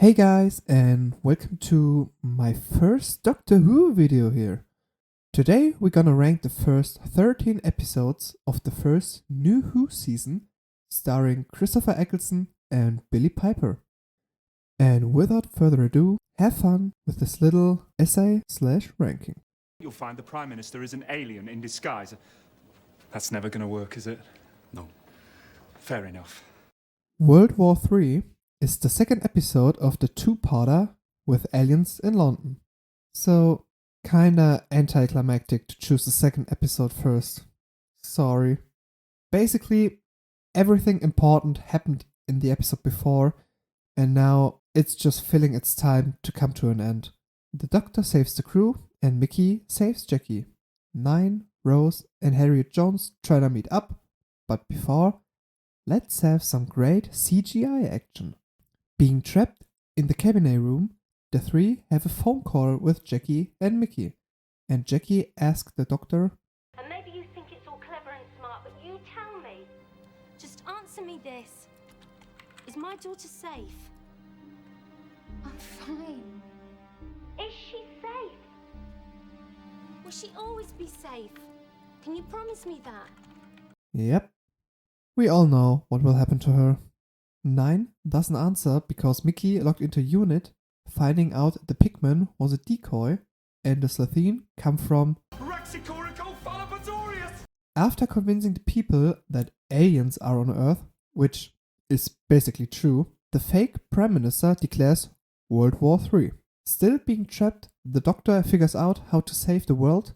Hey guys, and welcome to my first Doctor Who video here. Today we're gonna rank the first 13 episodes of the first New Who season, starring Christopher Eccleston and Billie Piper. And without further ado, have fun with this little essay/ranking. You'll find the Prime Minister is an alien in disguise. That's never gonna work, is it? No. Fair enough. World War III is the second episode of the two-parter with aliens in London. So, kinda anticlimactic to choose the second episode first. Sorry. Basically, everything important happened in the episode before, and now it's just filling its time to come to an end. The Doctor saves the crew, and Mickey saves Jackie. Nine, Rose, and Harriet Jones try to meet up, but before, let's have some great CGI action. Being trapped in the cabinet room, the three have a phone call with Jackie and Mickey, and Jackie asks the Doctor, And maybe you think it's all clever and smart, but you tell me. Just answer me this. Is my daughter safe? I'm fine. Is she safe? Will she always be safe? Can you promise me that? Yep. We all know what will happen to her. 9 doesn't answer because Mickey logged into unit, finding out the pigman was a decoy and the Slitheen come from. After convincing the people that aliens are on Earth, which is basically true, the fake Prime Minister declares World War III. Still being trapped, the Doctor figures out how to save the world,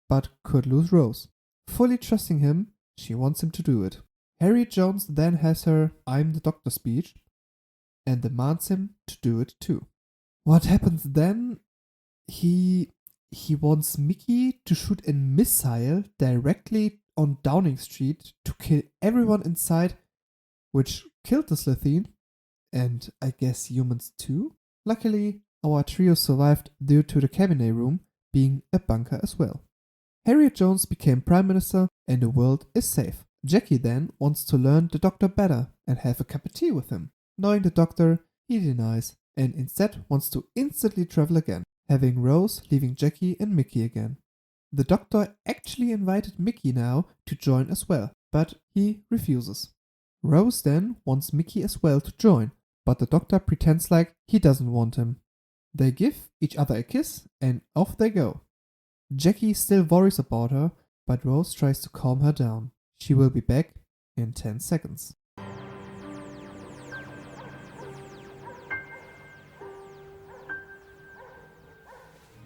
but could lose Rose. Fully trusting him, she wants him to do it. Harriet Jones then has her "I'm the Doctor" speech and demands him to do it too. What happens then? He wants Mickey to shoot a missile directly on Downing Street to kill everyone inside, which killed the Slitheen, and I guess humans too. Luckily, our trio survived due to the cabinet room being a bunker as well. Harriet Jones became Prime Minister and the world is safe. Jackie then wants to learn the Doctor better and have a cup of tea with him. Knowing the Doctor, he denies and instead wants to instantly travel again, having Rose leaving Jackie and Mickey again. The Doctor actually invited Mickey now to join as well, but he refuses. Rose then wants Mickey as well to join, but the Doctor pretends like he doesn't want him. They give each other a kiss and off they go. Jackie still worries about her, but Rose tries to calm her down. She will be back in 10 seconds.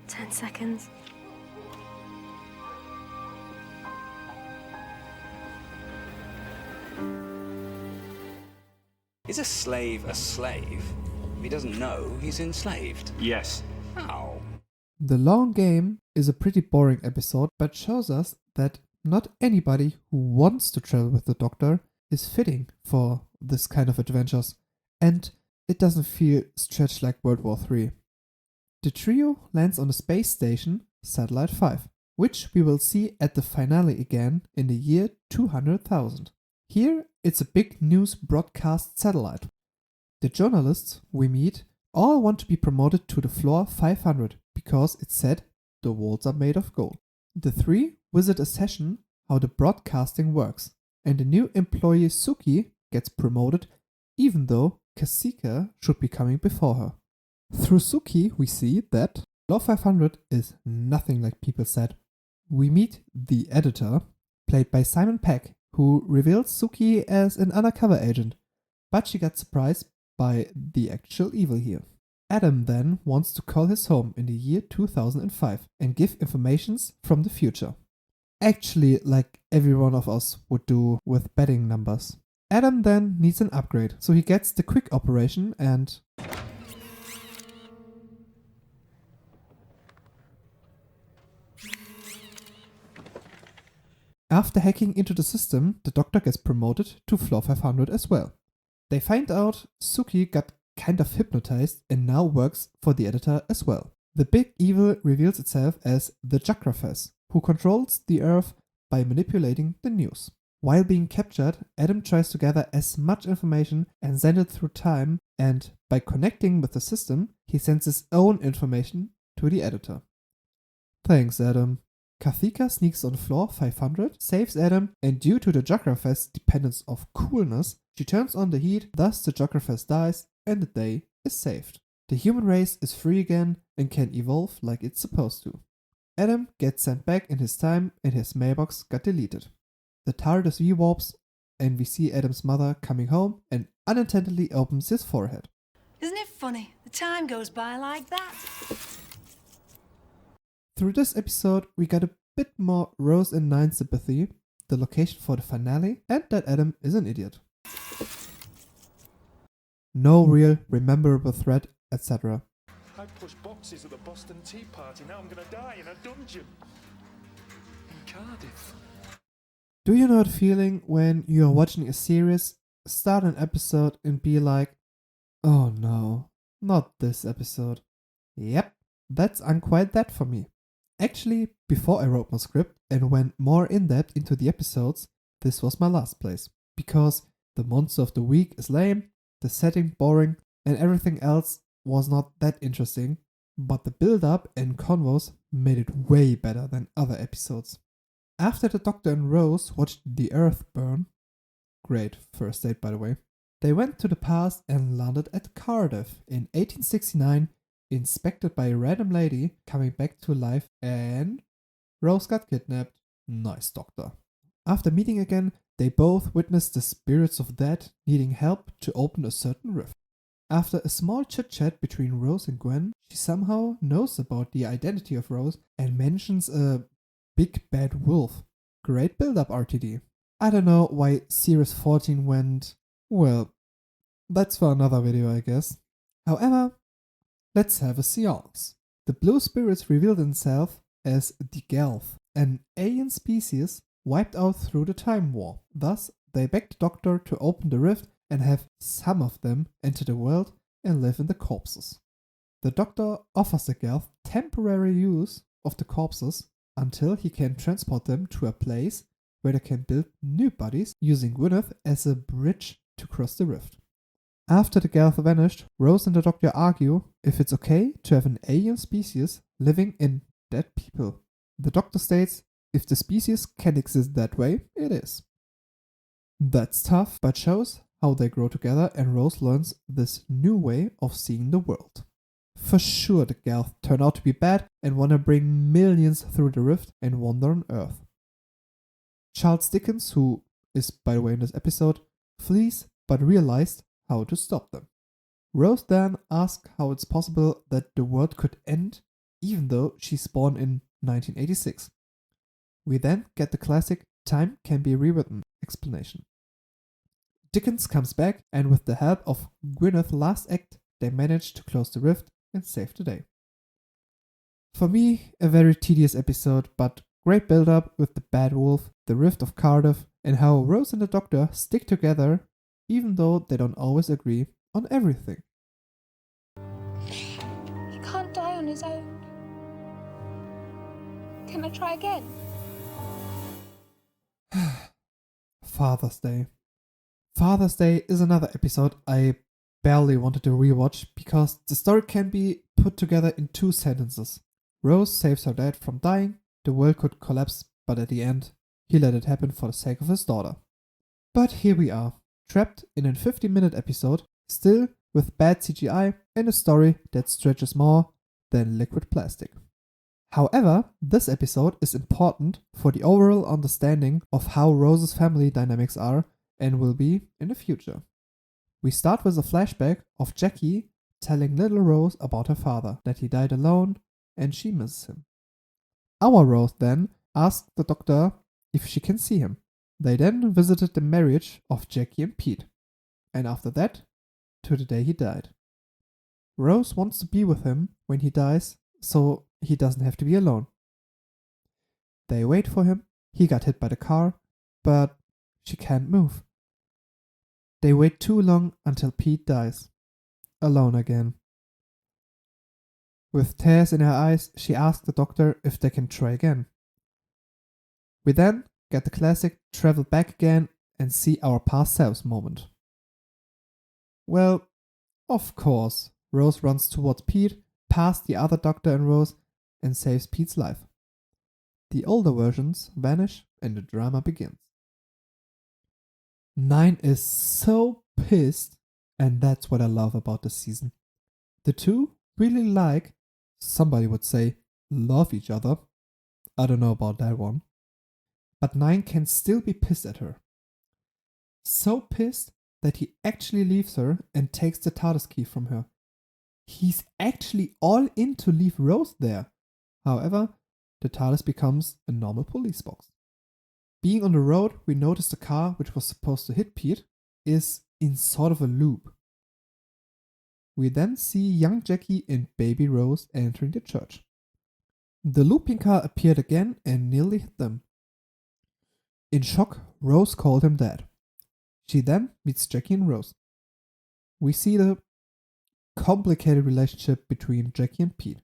Ten seconds. Is a slave a slave? If he doesn't know, he's enslaved. Yes. How? The long game is a pretty boring episode, but shows us that not anybody who wants to travel with the Doctor is fitting for this kind of adventures, and it doesn't feel stretched like World War III. The trio lands on the space station Satellite 5, which we will see at the finale again in the year 200,000. Here it's a big news broadcast satellite. The journalists we meet all want to be promoted to the floor 500 because it said the walls are made of gold. The three visit a session how the broadcasting works, and the new employee Suki gets promoted even though Kasika should be coming before her. Through Suki we see that Floor 500 is nothing like people said. We meet the editor, played by Simon Pegg, who reveals Suki as an undercover agent, but she got surprised by the actual evil here. Adam then wants to call his home in the year 2005 and give informations from the future. Actually, like every one of us would do with betting numbers. Adam then needs an upgrade, so he gets the quick operation and... After hacking into the system, the Doctor gets promoted to Floor 500 as well. They find out Suki got kind of hypnotized and now works for the editor as well. The big evil reveals itself as the Jakrafes, who controls the Earth by manipulating the news. While being captured, Adam tries to gather as much information and send it through time, and by connecting with the system, he sends his own information to the editor. Thanks, Adam. Kathika sneaks on floor 500, saves Adam, and due to the Jokrafest dependence of coolness, she turns on the heat, thus the Jokrafest dies, and the day is saved. The human race is free again and can evolve like it's supposed to. Adam gets sent back in his time and his mailbox got deleted. The TARDIS V-warps and we see Adam's mother coming home and unintentionally opens his forehead. Isn't it funny? The time goes by like that. Through this episode, we got a bit more Rose and Nine sympathy, the location for the finale, and that Adam is an idiot. No real rememberable threat, etc. I pushed boxes at the Boston Tea Party. Now I'm gonna die in a dungeon. In Cardiff. Do you know the feeling when you're watching a series, start an episode and be like, oh no, not this episode. Yep, that's unquite that for me. Actually, before I wrote my script and went more in depth into the episodes, this was my last place. Because the monster of the week is lame, the setting boring, and everything else was not that interesting, but the build-up and convos made it way better than other episodes. After the Doctor and Rose watched the Earth burn, great first date by the way, they went to the past and landed at Cardiff in 1869, inspected by a random lady coming back to life, and Rose got kidnapped. Nice, Doctor. After meeting again, they both witnessed the spirits of dead needing help to open a certain rift. After a small chit-chat between Rose and Gwen, she somehow knows about the identity of Rose and mentions a big bad wolf. Great build-up, RTD. I don't know why Series 14 went... well, that's for another video, I guess. However, let's have a seance. The blue spirits revealed themselves as the Gelth, an alien species wiped out through the Time War. Thus, they begged the Doctor to open the rift and have some of them enter the world and live in the corpses. The Doctor offers the Gelth temporary use of the corpses until he can transport them to a place where they can build new bodies using Gwyneth as a bridge to cross the rift. After the Gelth vanished, Rose and the Doctor argue if it's okay to have an alien species living in dead people. The Doctor states if the species can exist that way, it is. That's tough, but shows how they grow together, and Rose learns this new way of seeing the world. For sure the Gelth turn out to be bad and wanna bring millions through the rift and wander on Earth. Charles Dickens, who is by the way in this episode, flees but realized how to stop them. Rose then asks how it's possible that the world could end even though she's born in 1986. We then get the classic time can be rewritten explanation. Dickens comes back, and with the help of Gwyneth's last act, they manage to close the rift and save the day. For me, a very tedious episode, but great build-up with the Bad Wolf, the Rift of Cardiff, and how Rose and the Doctor stick together even though they don't always agree on everything. He can't die on his own. Can I try again? Father's Day. Father's Day is another episode I barely wanted to rewatch because the story can be put together in 2 sentences. Rose saves her dad from dying, the world could collapse, but at the end, he let it happen for the sake of his daughter. But here we are, trapped in a 50-minute episode, still with bad CGI and a story that stretches more than liquid plastic. However, this episode is important for the overall understanding of how Rose's family dynamics are and will be in the future. We start with a flashback of Jackie telling little Rose about her father, that he died alone and she misses him. Our Rose then asks the Doctor if she can see him. They then visited the marriage of Jackie and Pete, and after that, to the day he died. Rose wants to be with him when he dies, so he doesn't have to be alone. They wait for him, he got hit by the car, but she can't move. They wait too long until Pete dies. Alone again. With tears in her eyes, she asks the Doctor if they can try again. We then get the classic travel back again and see our past selves moment. Well, of course, Rose runs towards Pete, past the other Doctor and Rose, and saves Pete's life. The older versions vanish and the drama begins. 9 is so pissed, and that's what I love about this season. The two really like, somebody would say, love each other. I don't know about that one. But 9 can still be pissed at her. So pissed that he actually leaves her and takes the TARDIS key from her. He's actually all in to leave Rose there. However, the TARDIS becomes a normal police box. Being on the road, we notice the car, which was supposed to hit Pete, is in sort of a loop. We then see young Jackie and baby Rose entering the church. The looping car appeared again and nearly hit them. In shock, Rose called him dad. She then meets Jackie and Rose. We see the complicated relationship between Jackie and Pete.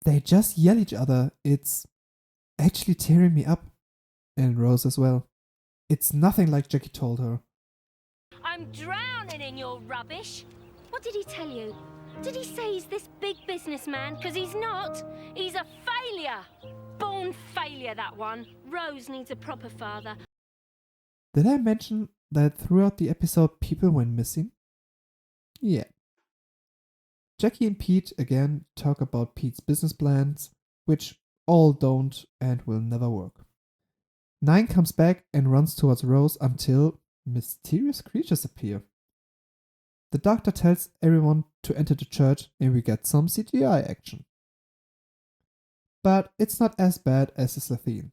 They just yell at each other. It's actually tearing me up. And Rose as well. It's nothing like Jackie told her. I'm drowning in your rubbish. What did he tell you? Did he say he's this big businessman? Because he's not. He's a failure. Born failure, that one. Rose needs a proper father. Did I mention that throughout the episode people went missing? Yeah. Jackie and Pete again talk about Pete's business plans, which all don't and will never work. 9 comes back and runs towards Rose until mysterious creatures appear. The Doctor tells everyone to enter the church and we get some CGI action. But it's not as bad as the Slitheen.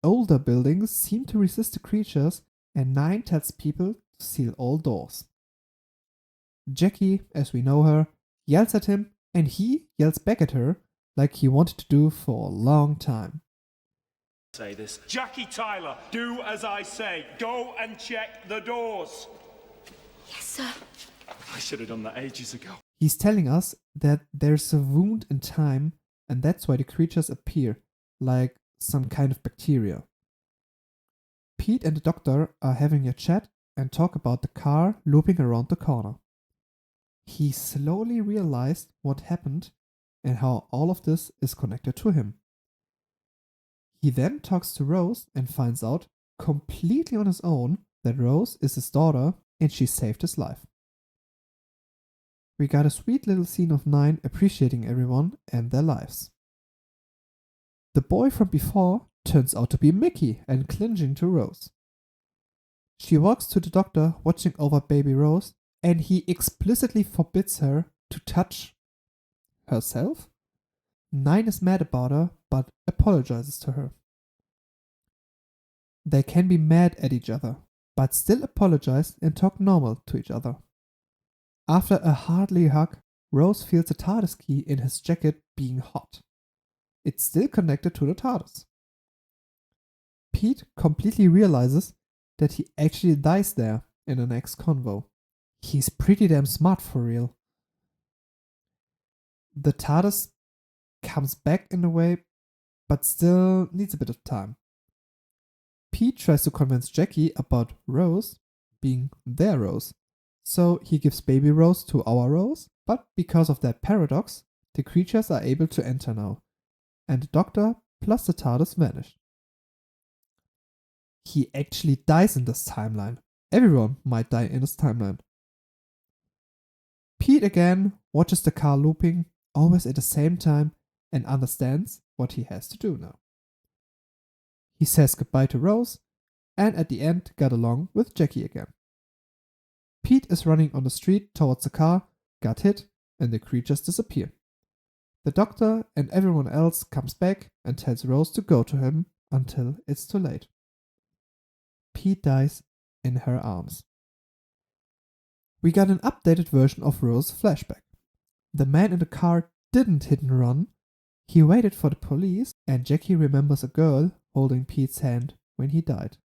Older buildings seem to resist the creatures and 9 tells people to seal all doors. Jackie, as we know her, yells at him and he yells back at her like he wanted to do for a long time. Say this. Jackie Tyler, do as I say. Go and check the doors. Yes, sir. I should have done that ages ago. He's telling us that there's a wound in time and that's why the creatures appear, like some kind of bacteria. Pete and the Doctor are having a chat and talk about the car looping around the corner. He slowly realized what happened and how all of this is connected to him. He then talks to Rose and finds out, completely on his own, that Rose is his daughter and she saved his life. We got a sweet little scene of 9 appreciating everyone and their lives. The boy from before turns out to be Mickey and clinging to Rose. She walks to the Doctor watching over baby Rose and he explicitly forbids her to touch herself. 9 is mad about her but apologizes to her. They can be mad at each other but still apologize and talk normal to each other. After a hearty hug, Rose feels the TARDIS key in his jacket being hot. It's still connected to the TARDIS. Pete completely realizes that he actually dies there in the next convo. He's pretty damn smart for real. The TARDIS comes back in a way, but still needs a bit of time. Pete tries to convince Jackie about Rose being their Rose. So he gives baby Rose to our Rose, but because of that paradox, the creatures are able to enter now, and the Doctor plus the TARDIS vanish. He actually dies in this timeline. Everyone might die in this timeline. Pete again watches the car looping, always at the same time, and understands what he has to do now. He says goodbye to Rose, and at the end got along with Jackie again. Pete is running on the street towards the car, got hit, and the creatures disappear. The Doctor and everyone else comes back and tells Rose to go to him until it's too late. Pete dies in her arms. We got an updated version of Rose's flashback. The man in the car didn't hit and run. He waited for the police, and Jackie remembers a girl holding Pete's hand when he died.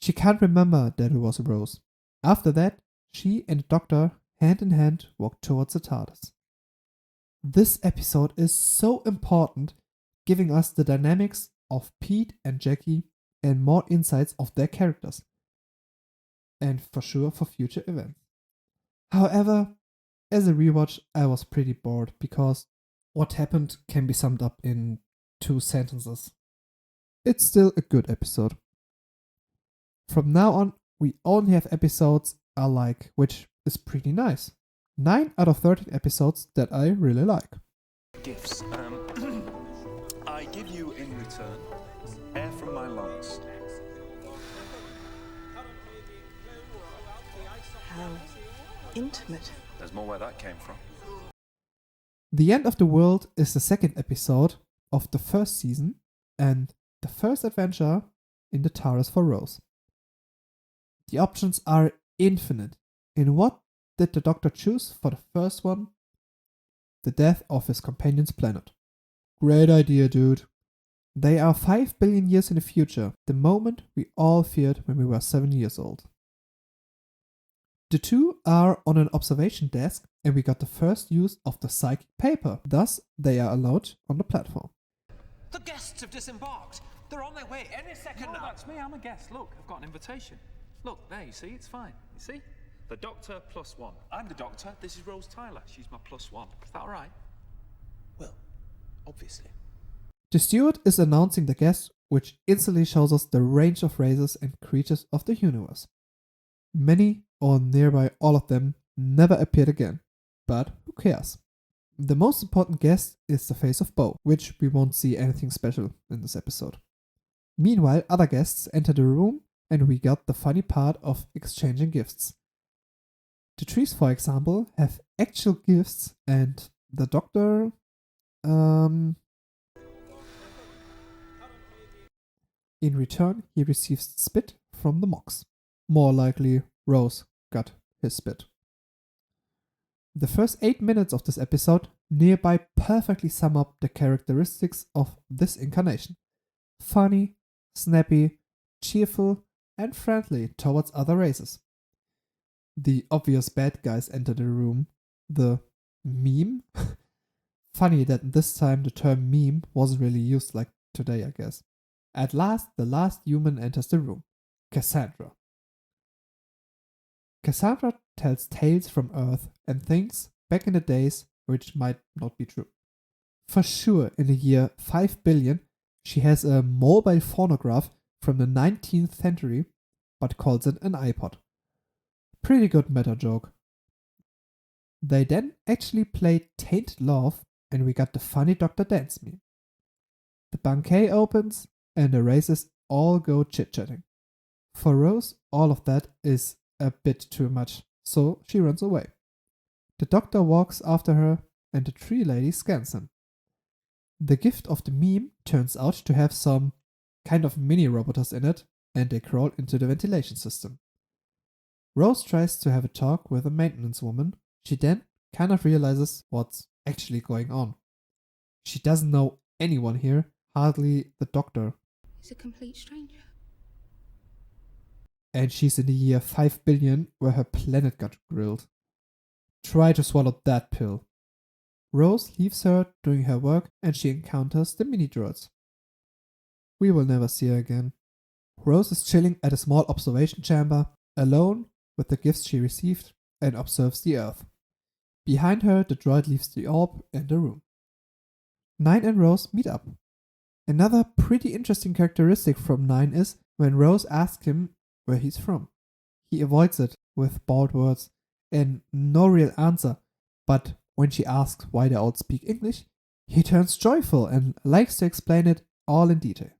She can't remember that it was Rose. After that, she and the Doctor, hand in hand, walk towards the TARDIS. This episode is so important giving us the dynamics of Pete and Jackie and more insights of their characters. And for sure for future events. However, as a rewatch, I was pretty bored because what happened can be summed up in 2 sentences. It's still a good episode. From now on, we only have episodes I like, which is pretty nice. 9 out of 13 episodes that I really like. Gifts. I give you in return air from my lungs. How intimate. There's more where that came from. The End of the World is the 2nd episode of the 1st season and the first adventure in the TARDIS for Rose. The options are infinite. In what did the Doctor choose for the first one? The death of his companion's planet. Great idea, dude. They are 5 billion years in the future, the moment we all feared when we were 7 years old. The two are on an observation desk and we got the first use of the psychic paper, thus they are allowed on the platform. The guests have disembarked. They're on their way any second now. That's me, I'm a guest. Look, I've got an invitation. Look, there, you see, it's fine. You see? The Doctor +1. I'm the Doctor, this is Rose Tyler. She's my +1. Is that alright? Well, obviously. The steward is announcing the guests, which instantly shows us the range of races and creatures of the universe. Many, or nearby all of them, never appeared again. But who cares? The most important guest is the face of Bo, which we won't see anything special in this episode. Meanwhile, other guests enter the room and we got the funny part of exchanging gifts. The trees, for example, have actual gifts and the Doctor... In return, he receives spit from the Mox. More likely, Rose got his spit. The first 8 minutes of this episode nearby perfectly sum up the characteristics of this incarnation. Funny, snappy, cheerful, and friendly towards other races. The obvious bad guys enter the room. The meme? Funny that this time the term meme wasn't really used like today, I guess. At last, the last human enters the room. Cassandra. Cassandra tells tales from Earth and things back in the days which might not be true. For sure, in the year 5 billion, she has a mobile phonograph from the 19th century, but calls it an iPod. Pretty good meta joke. They then actually played Tainted Love, and we got the funny Dr. Dance meme. The banquet opens, and the races all go chit-chatting. For Rose, all of that is a bit too much, so she runs away. The Doctor walks after her, and the tree lady scans him. The gift of the meme turns out to have some kind of mini roboters in it, and they crawl into the ventilation system. Rose tries to have a talk with a maintenance woman. She then kind of realizes what's actually going on. She doesn't know anyone here, hardly the Doctor. He's a complete stranger. And she's in the year 5 billion where her planet got grilled. Try to swallow that pill. Rose leaves her doing her work and she encounters the mini droids. We will never see her again. Rose is chilling at a small observation chamber, alone with the gifts she received, and observes the Earth. Behind her, the droid leaves the orb and the room. 9 and Rose meet up. Another pretty interesting characteristic from 9 is when Rose asks him where he's from. He avoids it with bald words and no real answer, but when she asks why they all speak English, he turns joyful and likes to explain it all in detail.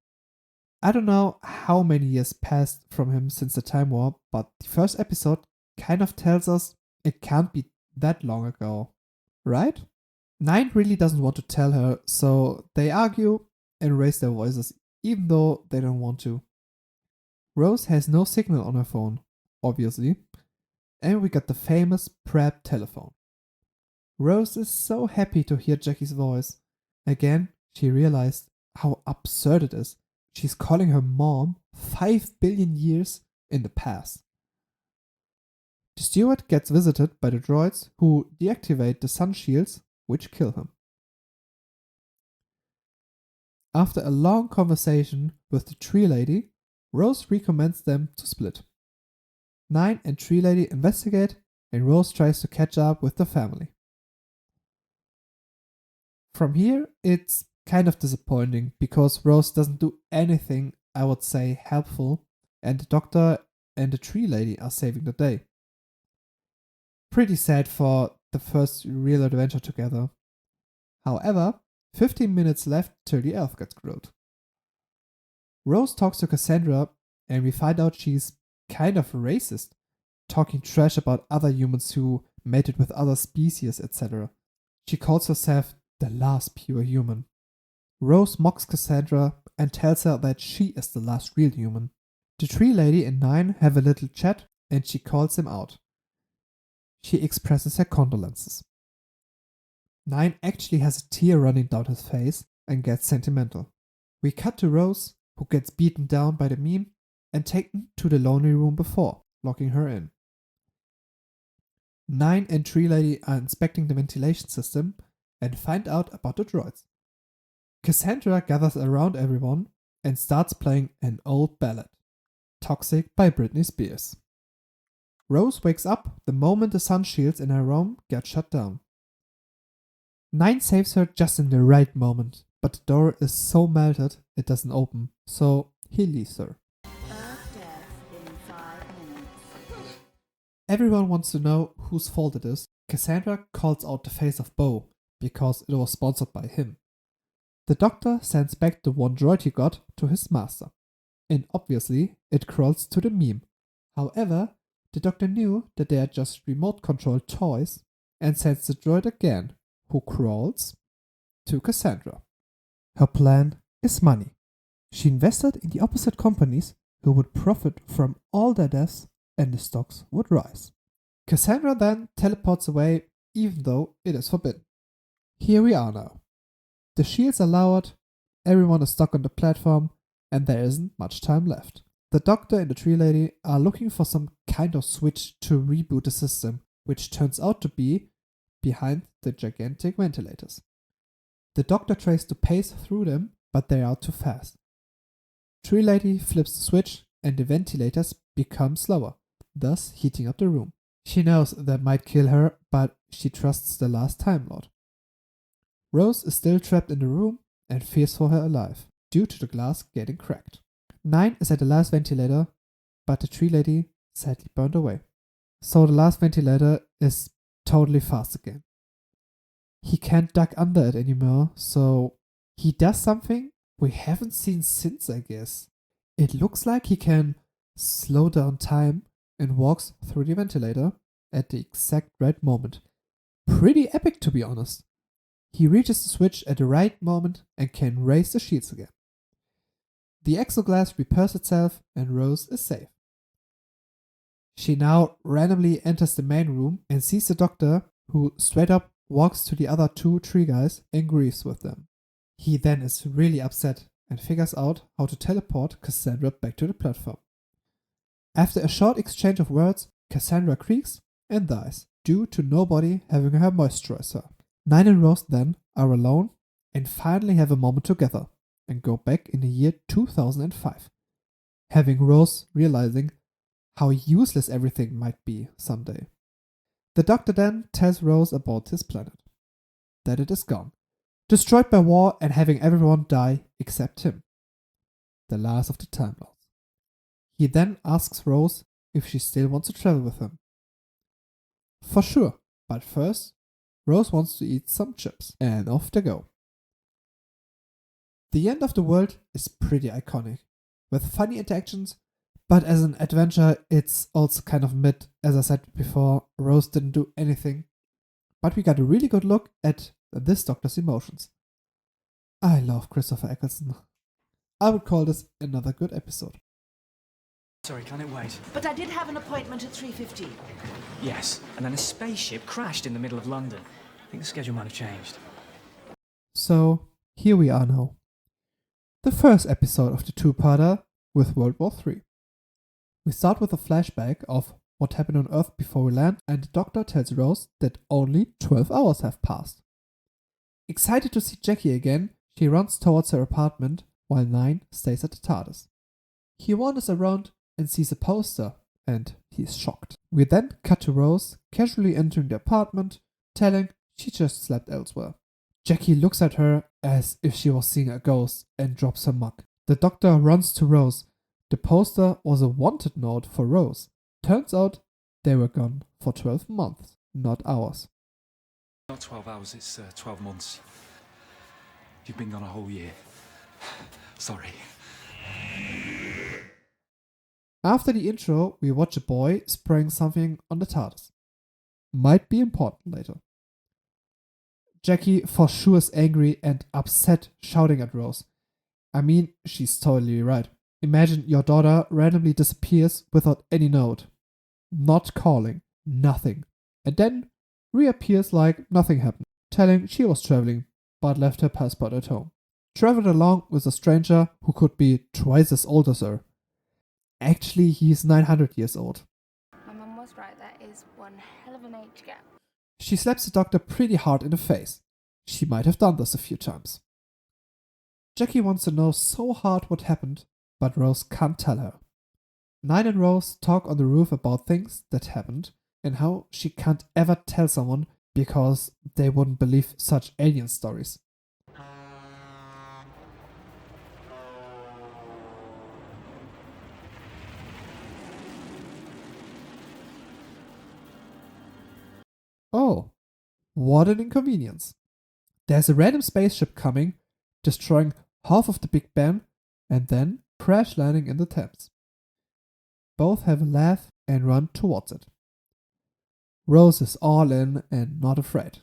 I don't know how many years passed from him since the Time War, but the first episode kind of tells us it can't be that long ago, right? 9 really doesn't want to tell her, so they argue and raise their voices, even though they don't want to. Rose has no signal on her phone, obviously, and we got the famous Prep telephone. Rose is so happy to hear Jackie's voice. Again, she realized how absurd it is. She's calling her mom 5 billion years in the past. The steward gets visited by the droids who deactivate the sun shields, which kill him. After a long conversation with the tree lady, Rose recommends them to split. 9 and tree lady investigate, and Rose tries to catch up with the family. From here, it's kind of disappointing because Rose doesn't do anything, I would say, helpful, and the doctor and the tree lady are saving the day. Pretty sad for the first real adventure together. However, 15 minutes left till the elf gets grilled. Rose talks to Cassandra, and we find out she's kind of racist, talking trash about other humans who mated with other species, etc. She calls herself the last pure human. Rose mocks Cassandra and tells her that she is the last real human. The tree lady and 9 have a little chat, and she calls him out. She expresses her condolences. 9 actually has a tear running down his face and gets sentimental. We cut to Rose, who gets beaten down by the meme and taken to the lonely room before, locking her in. 9 and Tree Lady are inspecting the ventilation system and find out about the droids. Cassandra gathers around everyone and starts playing an old ballad, Toxic by Britney Spears. Rose wakes up the moment the sun shields in her room get shut down. 9 saves her just in the right moment, but the door is so melted it doesn't open, so he leaves her. Everyone wants to know whose fault it is. Cassandra calls out the face of Bo, because it was sponsored by him. The doctor sends back the one droid he got to his master, and obviously it crawls to the meme. However, the doctor knew that they are just remote-controlled toys and sends the droid again, who crawls to Cassandra. Her plan is money. She invested in the opposite companies who would profit from all their deaths and the stocks would rise. Cassandra then teleports away even though it is forbidden. Here we are now. The shields are lowered, everyone is stuck on the platform, and there isn't much time left. The doctor and the tree lady are looking for some kind of switch to reboot the system, which turns out to be behind the gigantic ventilators. The doctor tries to pace through them, but they are too fast. Tree lady flips the switch and the ventilators become slower, thus heating up the room. She knows that might kill her, but she trusts the last Time Lord. Rose is still trapped in the room and fears for her alive, due to the glass getting cracked. 9 is at the last ventilator, but the tree lady sadly burned away. So the last ventilator is totally fast again. He can't duck under it anymore, so he does something we haven't seen since, I guess. It looks like he can slow down time and walks through the ventilator at the exact right moment. Pretty epic, to be honest. He reaches the switch at the right moment and can raise the shields again. The exoglass repairs itself and Rose is safe. She now randomly enters the main room and sees the doctor, who straight up walks to the other 2 tree guys and grieves with them. He then is really upset and figures out how to teleport Cassandra back to the platform. After a short exchange of words, Cassandra creaks and dies, due to nobody having her moisturize her. 9 and Rose then are alone and finally have a moment together and go back in the year 2005, having Rose realizing how useless everything might be someday. The doctor then tells Rose about his planet, that it is gone, destroyed by war and having everyone die except him, the last of the Time Lords. He then asks Rose if she still wants to travel with him. For sure, but first, Rose wants to eat some chips, and off they go. The end of the world is pretty iconic, with funny interactions, but as an adventure, it's also kind of mid. As I said before, Rose didn't do anything, but we got a really good look at this doctor's emotions. I love Christopher Eccleston. I would call this another good episode. Sorry, can it wait? But I did have an appointment at 3:15. Yes, and then a spaceship crashed in the middle of London. I think the schedule might have changed. So, here we are now. The first episode of the two-parter with World War III. We start with a flashback of what happened on Earth before we land, and the doctor tells Rose that only 12 hours have passed. Excited to see Jackie again, She runs towards her apartment while Nine stays at the TARDIS. He wanders around and sees a poster, and he's shocked. We then cut to Rose casually entering the apartment, telling she just slept elsewhere. Jackie looks at her as if she was seeing a ghost and drops her mug. The Doctor runs to Rose. The poster was a wanted note for Rose. Turns out they were gone for 12 months, not hours. Not 12 hours, it's 12 months. You've been gone a whole year. Sorry. After the intro, we watch a boy spraying something on the TARDIS. Might be important later. Jackie for sure is angry and upset, shouting at Rose. I mean, she's totally right. Imagine your daughter randomly disappears without any note. Not calling, nothing. And then reappears like nothing happened, telling she was traveling but left her passport at home. Traveled along with a stranger who could be twice as old as her. Actually, he's 900 years old. My mum was right, that is one hell of an age gap. She slaps the Doctor pretty hard in the face. She might have done this a few times. Jackie wants to know so hard what happened, but Rose can't tell her. Nine and Rose talk on the roof about things that happened and how she can't ever tell someone because they wouldn't believe such alien stories. Oh, what an inconvenience. There's a random spaceship coming, destroying half of the Big Ben, and then crash landing in the Thames. Both have a laugh and run towards it. Rose is all in and not afraid.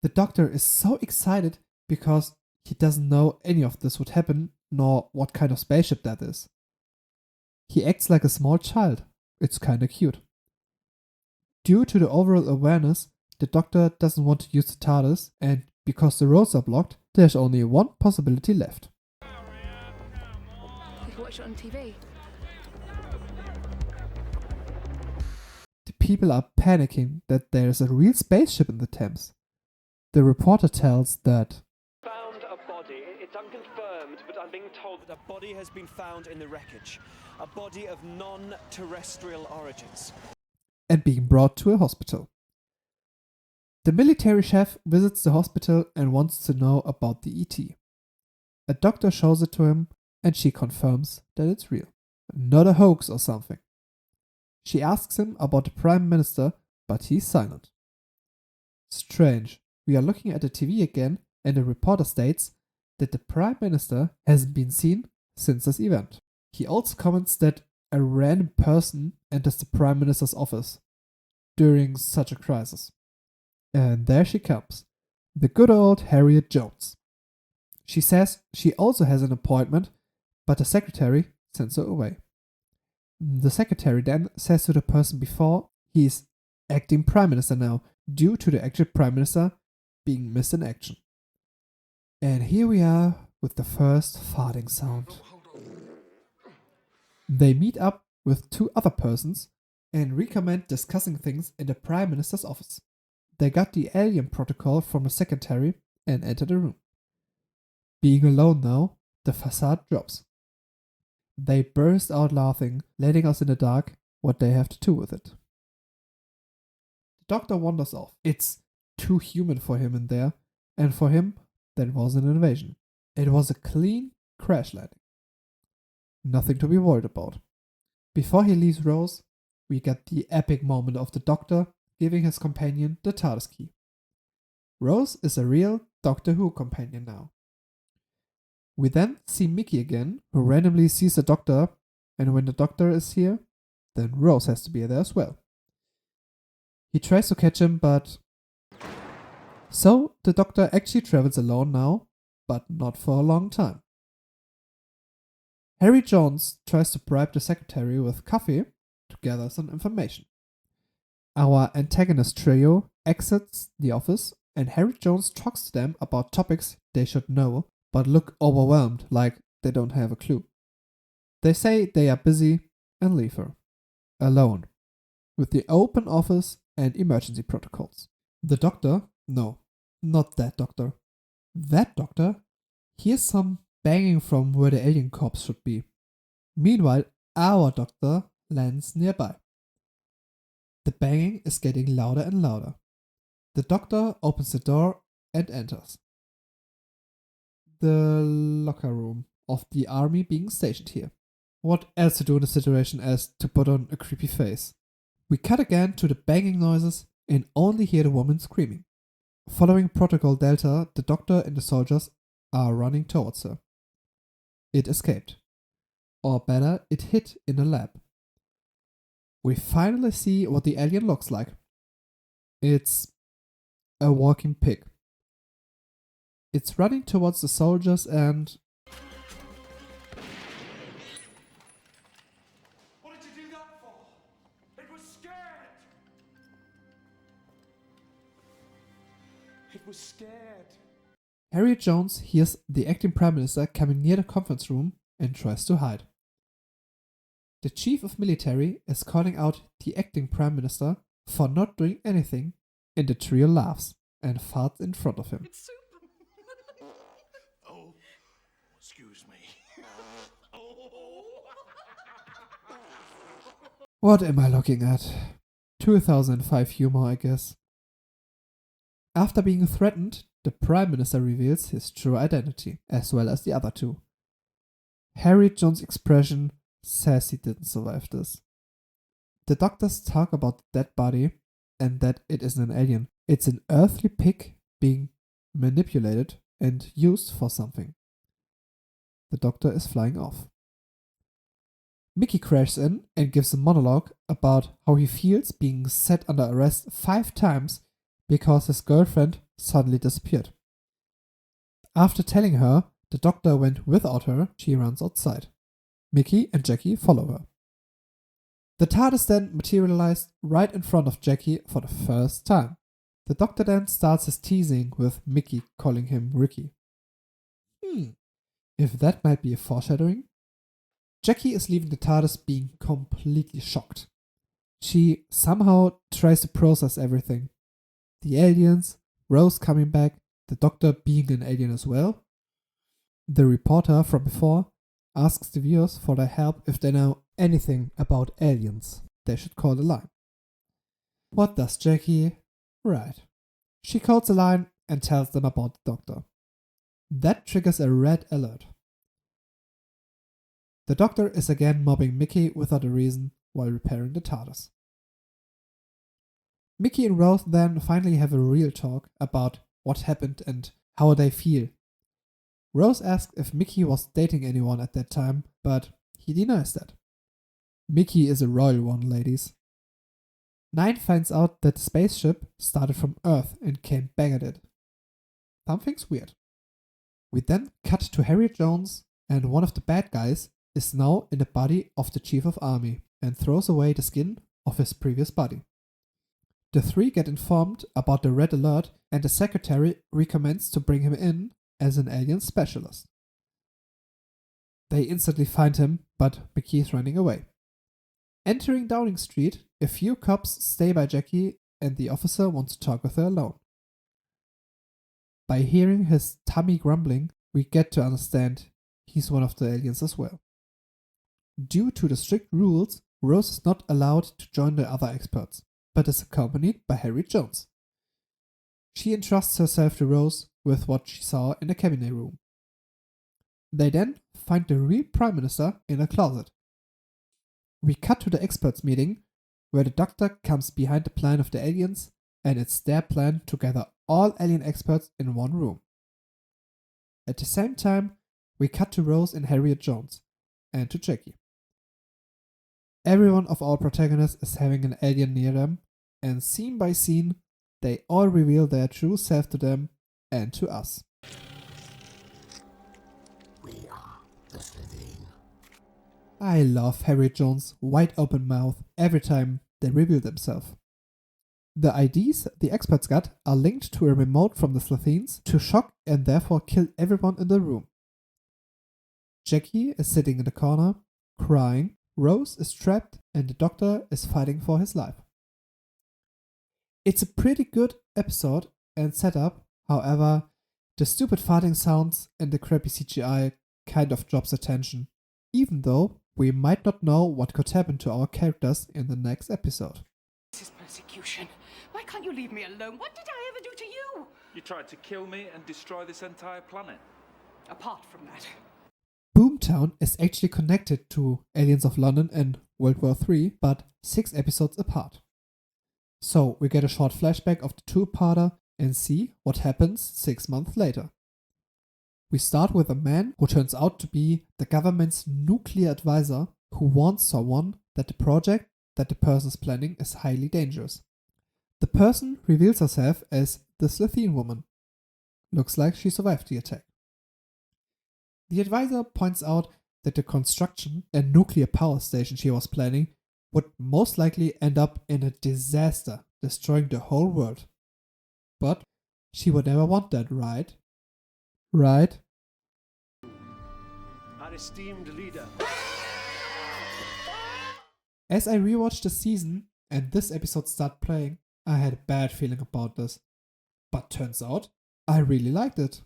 The Doctor is so excited because he doesn't know any of this would happen, nor what kind of spaceship that is. He acts like a small child. It's kinda cute. Due to the overall awareness, the Doctor doesn't want to use the TARDIS, and because the roads are blocked, there's only one possibility left. We could watch it on TV. The people are panicking that there's a real spaceship in the Thames. The reporter tells that found a body. It's unconfirmed, but I'm being told that a body has been found in the wreckage. A body of non-terrestrial origins. And being brought to a hospital. The military chef visits the hospital and wants to know about the ET. A doctor shows it to him and she confirms that it's real. Not a hoax or something. She asks him about the Prime Minister, but he's silent. Strange. We are looking at the TV again and the reporter states that the Prime Minister hasn't been seen since this event. He also comments that a random person enters the Prime Minister's office during such a crisis. And there she comes, the good old Harriet Jones. She says she also has an appointment, but the secretary sends her away. The secretary then says to the person before he's acting Prime Minister now, due to the actual Prime Minister being missed in action. And here we are with the first farting sound. They meet up with two other persons and recommend discussing things in the Prime Minister's office. They got the alien protocol from the secretary and enter the room. Being alone now, the facade drops. They burst out laughing, letting us in the dark what they have to do with it. The Doctor wanders off. It's too human for him in there, and for him, that was an invasion. It was a clean crash landing. Nothing to be worried about. Before he leaves Rose, we get the epic moment of the Doctor giving his companion the TARDIS key. Rose is a real Doctor Who companion now. We then see Mickey again, who randomly sees the Doctor, and when the Doctor is here, then Rose has to be there as well. He tries to catch him, but... So, the Doctor actually travels alone now, but not for a long time. Harry Jones tries to bribe the secretary with coffee to gather some information. Our antagonist trio exits the office, and Harry Jones talks to them about topics they should know, but look overwhelmed like they don't have a clue. They say they are busy and leave her. Alone. With the open office and emergency protocols. The Doctor? No, not that Doctor. That Doctor? hears some banging from where the alien corpse should be. Meanwhile, our doctor lands nearby. The banging is getting louder and louder. The doctor opens the door and enters the locker room of the army being stationed here. What else to do in a situation as to put on a creepy face? We cut again to the banging noises and only hear the woman screaming. Following Protocol Delta, the doctor and the soldiers are running towards her. It escaped. Or better, it hid in a lab. We finally see what the alien looks like. It's a walking pig. It's running towards the soldiers and... What did you do that for? It was scared! It was scared. Harriet Jones hears the acting Prime Minister coming near the conference room and tries to hide. The Chief of Military is calling out the acting Prime Minister for not doing anything, and the trio laughs and farts in front of him. Oh, excuse me. What am I looking at? 2005 humor, I guess. After being threatened, the Prime Minister reveals his true identity, as well as the other two. Harriet Jones' expression says he didn't survive this. The doctors talk about the dead body and that it isn't an alien. It's an earthly pig being manipulated and used for something. The doctor is flying off. Mickey crashes in and gives a monologue about how he feels being set under arrest 5 times because his girlfriend suddenly disappeared. After telling her the doctor went without her, she runs outside. Mickey and Jackie follow her. The TARDIS then materialized right in front of Jackie for the first time. The doctor then starts his teasing with Mickey calling him Ricky. If that might be a foreshadowing? Jackie is leaving the TARDIS being completely shocked. She somehow tries to process everything. The aliens, Rose coming back, the doctor being an alien as well. The reporter from before asks the viewers for their help if they know anything about aliens. They should call the line. What does Jackie? Right. She calls the line and tells them about the doctor. That triggers a red alert. The doctor is again mobbing Mickey without a reason while repairing the TARDIS. Mickey and Rose then finally have a real talk about what happened and how they feel. Rose asks if Mickey was dating anyone at that time, but he denies that. Mickey is a royal one, ladies. 9 finds out that the spaceship started from Earth and came back at it. Something's weird. We then cut to Harriet Jones, and one of the bad guys is now in the body of the Chief of Army and throws away the skin of his previous body. The 3 get informed about the red alert, and the secretary recommends to bring him in as an alien specialist. They instantly find him, but Mickey is running away. Entering Downing Street, a few cops stay by Jackie and the officer wants to talk with her alone. By hearing his tummy grumbling, we get to understand he's one of the aliens as well. Due to the strict rules, Rose is not allowed to join the other experts, but is accompanied by Harriet Jones. She entrusts herself to Rose with what she saw in the cabinet room. They then find the real Prime Minister in a closet. We cut to the experts meeting, where the doctor comes behind the plan of the aliens, and it's their plan to gather all alien experts in one room. At the same time, we cut to Rose and Harriet Jones, and to Jackie. Every one of our protagonists is having an alien near them, and scene by scene, they all reveal their true self to them and to us. We are the Slitheen. I love Harriet Jones' wide open mouth every time they reveal themselves. The IDs the experts got are linked to a remote from the Slitheens to shock and therefore kill everyone in the room. Jackie is sitting in the corner, crying, Rose is trapped, and the doctor is fighting for his life. It's a pretty good episode and setup, however, The stupid farting sounds and the crappy CGI kind of drops attention, even though we might not know what could happen to our characters in the next episode. This is persecution. Why can't you leave me alone? What did I ever do to you? You tried to kill me and destroy this entire planet. Apart from that. Boomtown is actually connected to Aliens of London and World War III, but 6 episodes apart. So we get a short flashback of the two-parter and see what happens 6 months later. We start with a man who turns out to be the government's nuclear advisor who warns someone that the project that the person's planning is highly dangerous. The person reveals herself as the Slitheen woman. Looks like she survived the attack. The advisor points out that the construction and nuclear power station she was planning would most likely end up in a disaster, destroying the whole world. But she would never want that, right? Right? Our esteemed leader. As I rewatched the season and this episode started playing, I had a bad feeling about this. But turns out, I really liked it.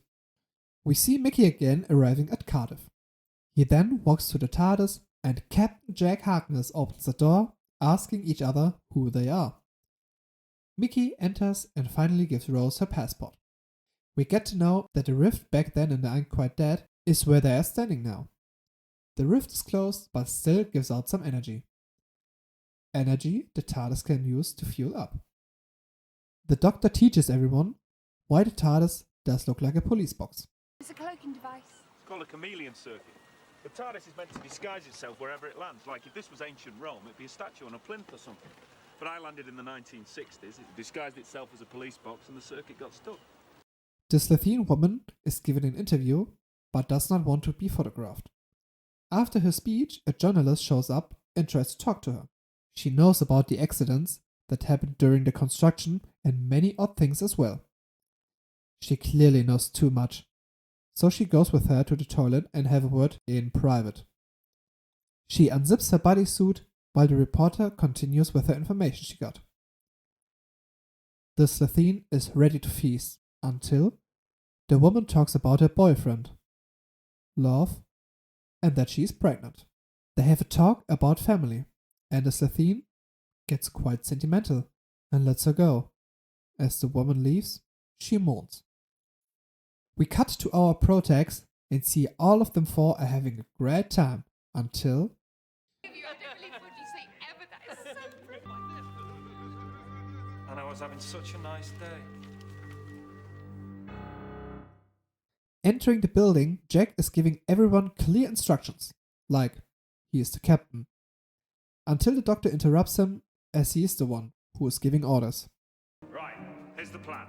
We see Mickey again arriving at Cardiff. He then walks to the TARDIS and Captain Jack Harkness opens the door, asking each other who they are. Mickey enters and finally gives Rose her passport. We get to know that the rift back then in the I'm Quite Dead is where they are standing now. The rift is closed but still gives out some energy. Energy the TARDIS can use to fuel up. The Doctor teaches everyone why the TARDIS does look like a police box. It's a cloaking device. It's called a chameleon circuit. The TARDIS is meant to disguise itself wherever it lands. Like if this was ancient Rome, it'd be a statue on a plinth or something. But I landed in the 1960s, it disguised itself as a police box and the circuit got stuck. The Slitheen woman is given an interview, but does not want to be photographed. After her speech, a journalist shows up and tries to talk to her. She knows about the accidents that happened during the construction and many odd things as well. She clearly knows too much, so she goes with her to the toilet and have a word in private. She unzips her bodysuit while the reporter continues with her information she got. The Slitheen is ready to feast until the woman talks about her boyfriend, love, and that she is pregnant. They have a talk about family, and the Slitheen gets quite sentimental and lets her go. As the woman leaves, she mourns. We cut to our protags and see all of them four are having a great time until And I was having such a nice day. entering the building, Jack is giving everyone clear instructions, like he is the captain, until the Doctor interrupts him as he is the one who is giving orders. Right, here's the plan.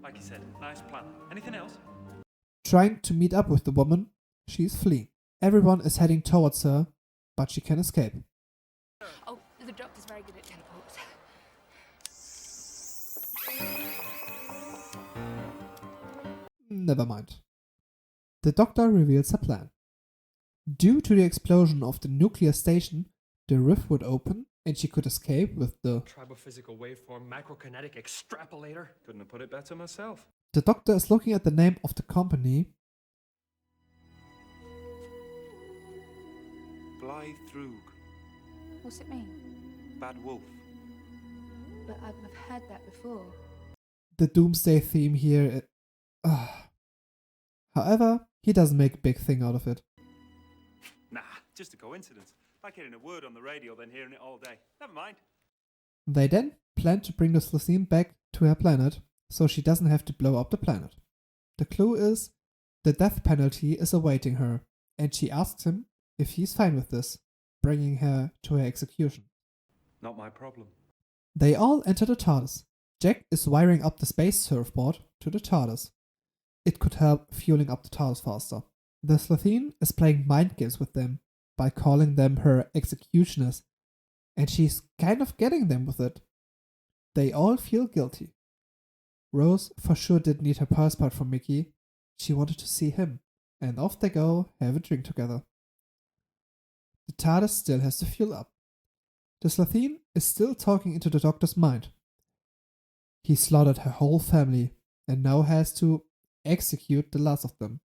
Like you said, nice plan. Anything else? Trying to meet up with the woman, she is fleeing. Everyone is heading towards her, but she can escape. Oh, the Doctor's very good at teleports. Never mind. The Doctor reveals her plan. Due to the explosion of the nuclear station, the rift would open and she could escape with the Tribophysical waveform macrokinetic extrapolator. Couldn't have put it better myself. The Doctor is looking at the name of the company. Blythe Thrug. What's it mean? Bad wolf. But I've heard that before. The Doomsday theme here. However, he doesn't make a big thing out of it. Nah, just a coincidence. Like hearing a word on the radio, then hearing it all day. Never mind. They then plan to bring the Slitheen back to her planet, so she doesn't have to blow up the planet. The clue is the death penalty is awaiting her, and she asks him if he's fine with this, bringing her to her execution. Not my problem. They all enter the TARDIS. Jack is wiring up the space surfboard to the TARDIS. It could help fueling up the TARDIS faster. The Slitheen is playing mind games with them by calling them her executioners, and she's kind of getting them with it. They all feel guilty. Rose for sure didn't need her passport from Mickey. She wanted to see him, and off they go, have a drink together. The TARDIS still has to fuel up. The Slitheen is still talking into the Doctor's mind. he slaughtered her whole family and now has to execute the last of them.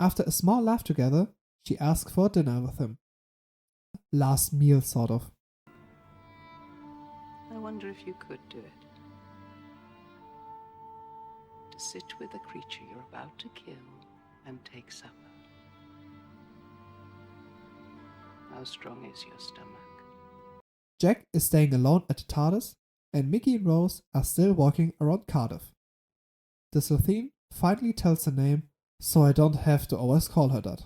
After a small laugh together, she asks for dinner with him. Last meal, sort of. I wonder if you could do it. To sit with a creature you're about to kill and take supper. How strong is your stomach? Jack is staying alone at the TARDIS, and Mickey and Rose are still walking around Cardiff. The Slitheen finally tells her name, so I don't have to always call her that.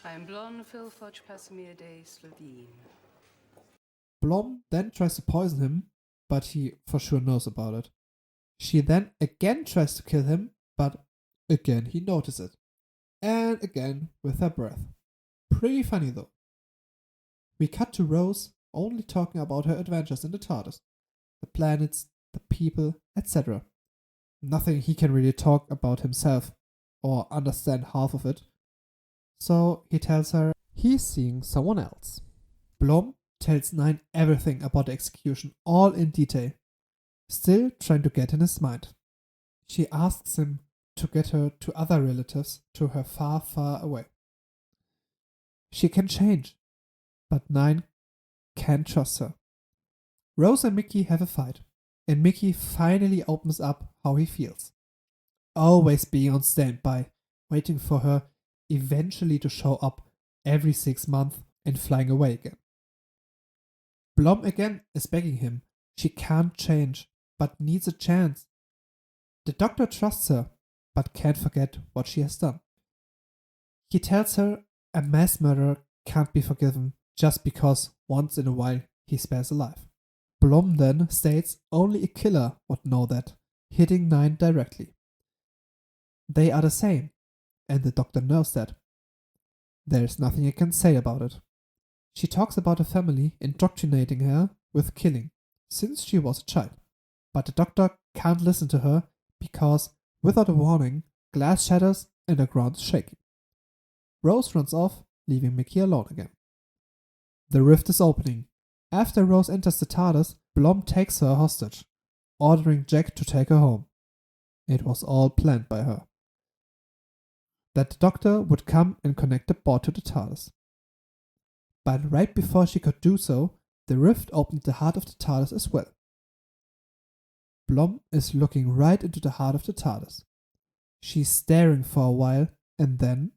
I'm Blonde Philfoch Pasimir de Slitheen. Blom then tries to poison him, but he for sure knows about it. She then again tries to kill him, but again he notices it. And again with her breath. Pretty funny though. We cut to Rose only talking about her adventures in the TARDIS. The planets, the people, etc. Nothing he can really talk about himself, or understand half of it. So he tells her he's seeing someone else. Blom tells Nine everything about the execution, all in detail, still trying to get in his mind. She asks him to get her to other relatives, to her far, far away. She can change, but Nine can't trust her. Rose and Mickey have a fight, and Mickey finally opens up how he feels. Always being on standby, waiting for her eventually to show up every 6 months and flying away again. Blom again is begging him. She can't change, but needs a chance. The Doctor trusts her, but can't forget what she has done. He tells her a mass murderer can't be forgiven just because once in a while he spares a life. Blom then states only a killer would know that, hitting Nine directly. They are the same, and the Doctor knows that. There is nothing he can say about it. She talks about her family indoctrinating her with killing since she was a child, but the Doctor can't listen to her because, without a warning, glass shatters and the ground is shaking. Rose runs off, leaving Mickey alone again. The rift is opening. After Rose enters the TARDIS, Blom takes her hostage, ordering Jack to take her home. It was all planned by her. That the Doctor would come and connect the board to the TARDIS. But right before she could do so, the rift opened the heart of the TARDIS as well. Blom is looking right into the heart of the TARDIS. She's staring for a while, and then...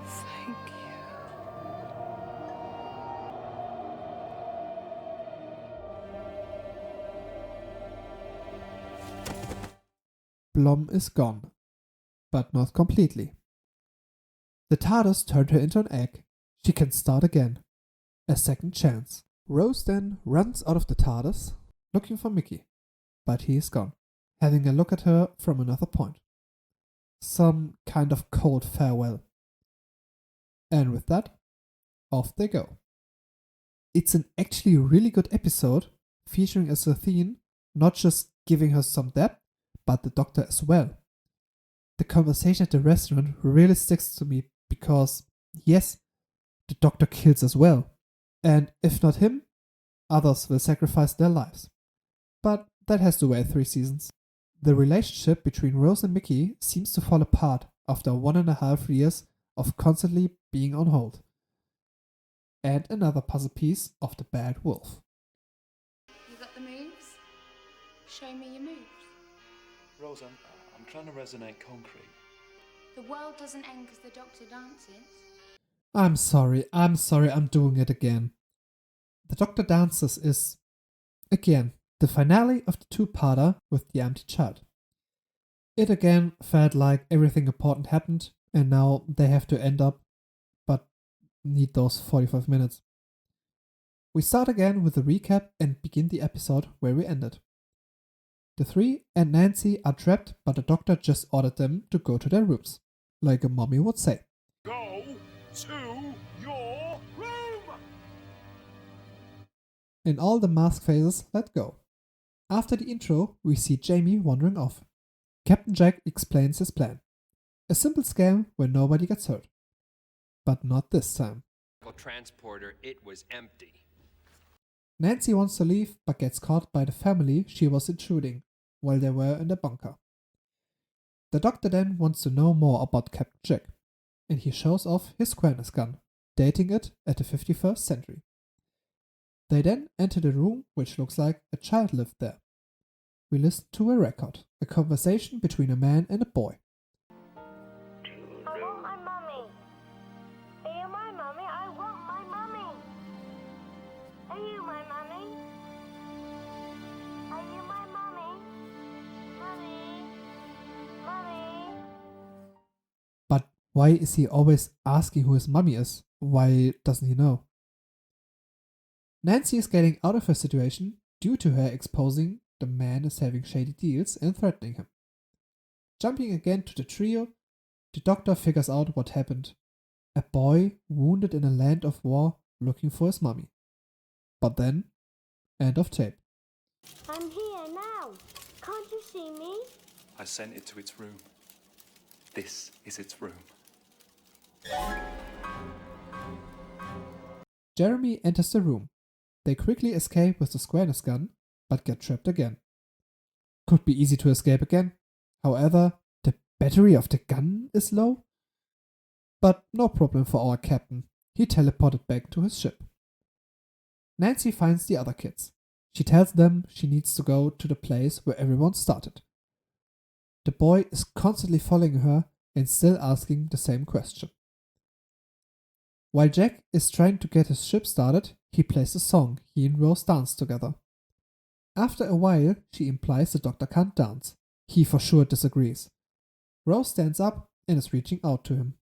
Thank you. Blom is gone. But not completely. The TARDIS turned her into an egg. She can start again. A second chance. Rose then runs out of the TARDIS, looking for Mickey. But he is gone, having a look at her from another point. Some kind of cold farewell. And with that, off they go. It's an actually really good episode, featuring a Slitheen, not just giving her some depth, but the Doctor as well. The conversation at the restaurant really sticks to me because, yes, the Doctor kills as well. And if not him, others will sacrifice their lives. But that has to wait 3 seasons. The relationship between Rose and Mickey seems to fall apart after 1.5 years of constantly being on hold. And another puzzle piece of the bad wolf. You got the moves? Show me your moves. Rose, I'm trying to resonate concrete. The world doesn't end because the Doctor dances. I'm sorry, I'm doing it again. The Doctor Dances is, again, the finale of the 2-parter with the empty child. It again felt like everything important happened and now they have to end up, but need those 45 minutes. We start again with a recap and begin the episode where we ended. The 3 and Nancy are trapped, but the Doctor just ordered them to go to their rooms, like a mommy would say. Go to your room! And all the mask faces let go. After the intro, we see Jamie wandering off. Captain Jack explains his plan. A simple scam where nobody gets hurt. But not this time. Transporter, it was empty. Nancy wants to leave but gets caught by the family she was intruding while they were in the bunker. The Doctor then wants to know more about Captain Jack, and he shows off his Squarness gun, dating it at the 51st century. They then enter the room which looks like a child lived there. We listen to a record, a conversation between a man and a boy. I want my mummy. Are you my mummy? I want my mummy. Are you my mummy? Are you my mummy? Mummy? Mummy? But why is he always asking who his mummy is? Why doesn't he know? Nancy is getting out of her situation due to her exposing the man as having shady deals and threatening him. Jumping again to the trio, the Doctor figures out what happened. A boy wounded in a land of war looking for his mummy. But then, end of tape. I'm here now. Can't you see me? I sent it to its room. This is its room. Jeremy enters the room. They quickly escape with the Squarness gun, but get trapped again. Could be easy to escape again. However, the battery of the gun is low. But no problem for our captain. He teleported back to his ship. Nancy finds the other kids. She tells them she needs to go to the place where everyone started. The boy is constantly following her and still asking the same question. While Jack is trying to get his ship started, he plays a song he and Rose dance together. After a while, she implies the Doctor can't dance. He for sure disagrees. Rose stands up and is reaching out to him.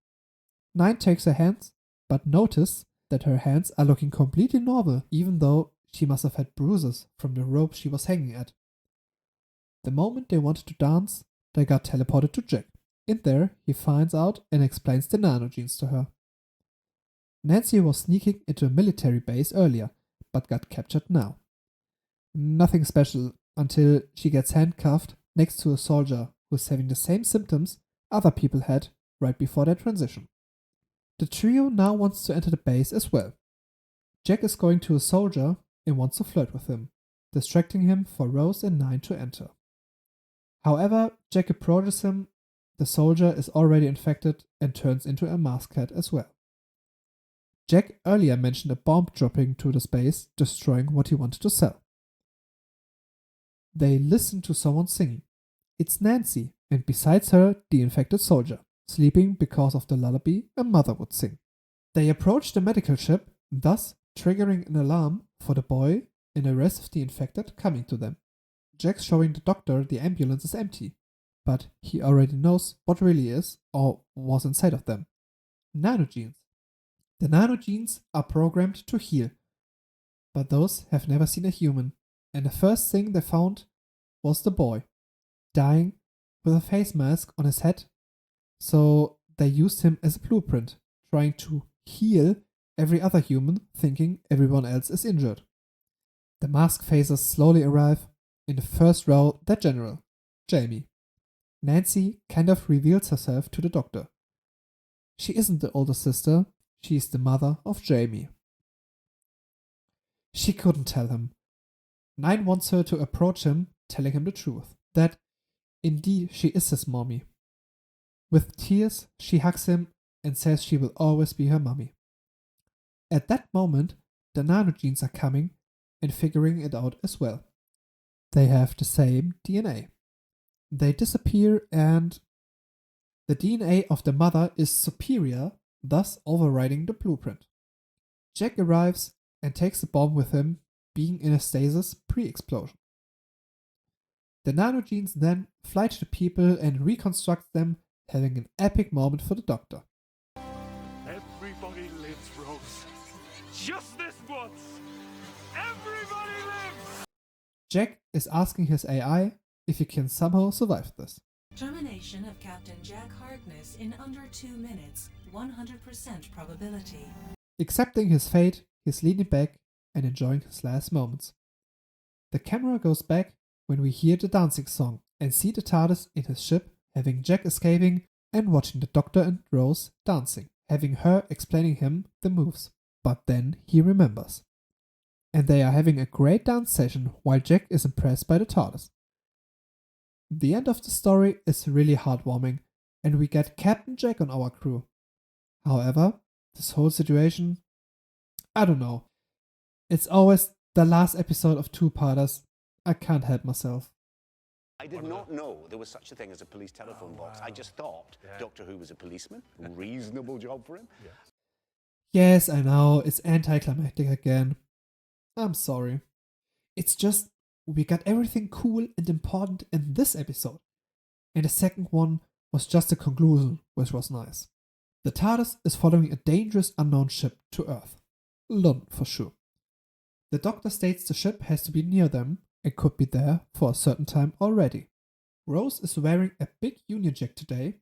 9 takes her hands, but notices that her hands are looking completely normal, even though she must have had bruises from the rope she was hanging at. The moment they wanted to dance, they got teleported to Jack. In there, he finds out and explains the nanogenes to her. Nancy was sneaking into a military base earlier, but got captured now. Nothing special until she gets handcuffed next to a soldier who's having the same symptoms other people had right before their transition. The trio now wants to enter the base as well. Jack is going to a soldier and wants to flirt with him, distracting him for Rose and 9 to enter. However, Jack approaches him, the soldier is already infected and turns into a masked cat as well. Jack earlier mentioned a bomb dropping to the space, destroying what he wanted to sell. They listen to someone singing. It's Nancy, and besides her, the infected soldier, sleeping because of the lullaby a mother would sing. They approach the medical ship, thus triggering an alarm for the boy and the rest of the infected coming to them. Jack's showing the Doctor the ambulance is empty, but he already knows what really is or was inside of them. Nanogenes. The nanogenes are programmed to heal, but those have never seen a human, and the first thing they found was the boy, dying with a face mask on his head, so they used him as a blueprint, trying to heal every other human, thinking everyone else is injured. The mask faces slowly arrive. In the first row, the general, Jamie. Nancy kind of reveals herself to the Doctor. She isn't the older sister, she is the mother of Jamie. She couldn't tell him. 9 wants her to approach him, telling him the truth, that indeed she is his mommy. With tears, she hugs him and says she will always be her mummy. At that moment, the nanogenes are coming and figuring it out as well. They have the same DNA. They disappear and the DNA of the mother is superior, thus overriding the blueprint. Jack arrives and takes the bomb with him, being in a stasis pre-explosion. The nanogenes then fly to the people and reconstruct them, having an epic moment for the Doctor. Everybody lives, Rose. Just this once. Everybody lives! Jack is asking his AI if he can somehow survive this. Termination of Captain Jack Harkness in under 2 minutes, 100% probability. Accepting his fate, he's leaning back and enjoying his last moments. The camera goes back when we hear the dancing song and see the TARDIS in his ship, having Jack escaping and watching the Doctor and Rose dancing, having her explaining him the moves. But then he remembers. and they are having a great dance session while Jack is impressed by the TARDIS. The end of the story is really heartwarming, and we get Captain Jack on our crew. However, this whole situation, I don't know. It's always the last episode of two-parters. I can't help myself. I did not know there was such a thing as a police telephone box. I just thought Doctor Who was a policeman. Reasonable job for him. Yes, I know, it's anticlimactic again. I'm sorry. It's just, we got everything cool and important in this episode. And the second one was just a conclusion, which was nice. The TARDIS is following a dangerous unknown ship to Earth. London for sure. The Doctor states the ship has to be near them and could be there for a certain time already. Rose is wearing a big Union Jack today,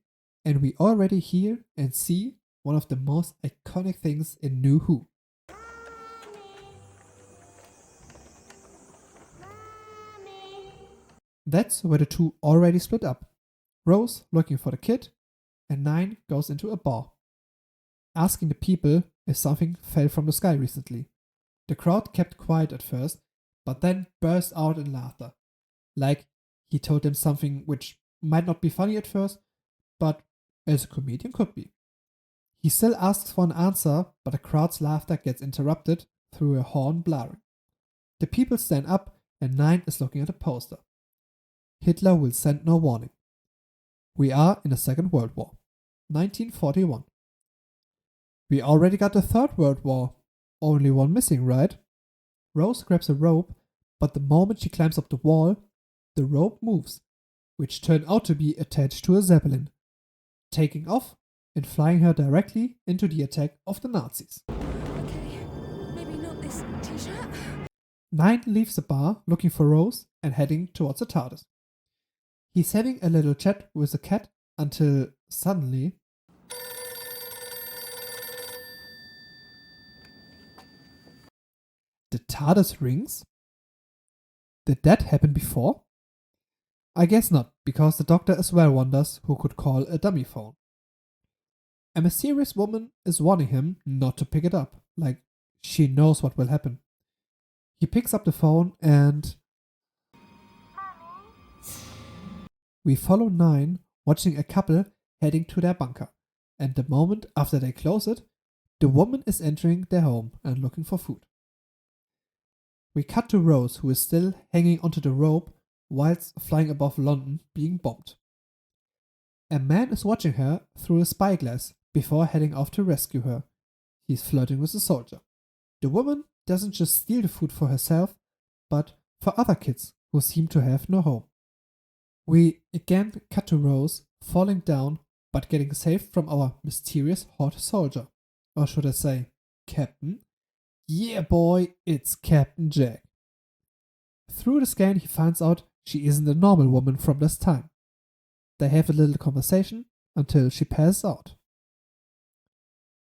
and we already hear and see one of the most iconic things in New Who. That's where the two already split up. Rose looking for the kid, and Nine goes into a bar, asking the people if something fell from the sky recently. The crowd kept quiet at first, but then burst out in laughter. Like he told them something which might not be funny at first, but as a comedian could be. He still asks for an answer, but the crowd's laughter gets interrupted through a horn blaring. The people stand up and Nine is looking at a poster. Hitler will send no warning. We are in the Second World War, 1941. We already got the Third World War, only one missing, right? Rose grabs a rope, but the moment she climbs up the wall, the rope moves, which turned out to be attached to a Zeppelin, taking off and flying her directly into the attack of the Nazis. Okay, maybe not this t-shirt. Nine leaves the bar looking for Rose and heading towards the TARDIS. He's having a little chat with the cat until suddenly the TARDIS rings? Did that happen before? I guess not, because the Doctor as well wonders who could call a dummy phone. A mysterious woman is warning him not to pick it up, like she knows what will happen. He picks up the phone and we follow Nine watching a couple heading to their bunker, and the moment after they close it, the woman is entering their home and looking for food. We cut to Rose, who is still hanging onto the rope whilst flying above London being bombed. A man is watching her through a spyglass before heading off to rescue her. He's flirting with a soldier. The woman doesn't just steal the food for herself, but for other kids who seem to have no home. We again cut to Rose falling down but getting saved from our mysterious hot soldier. Or should I say, Captain? Yeah boy, it's Captain Jack. Through the scan he finds out she isn't a normal woman from this time. They have a little conversation until she passes out.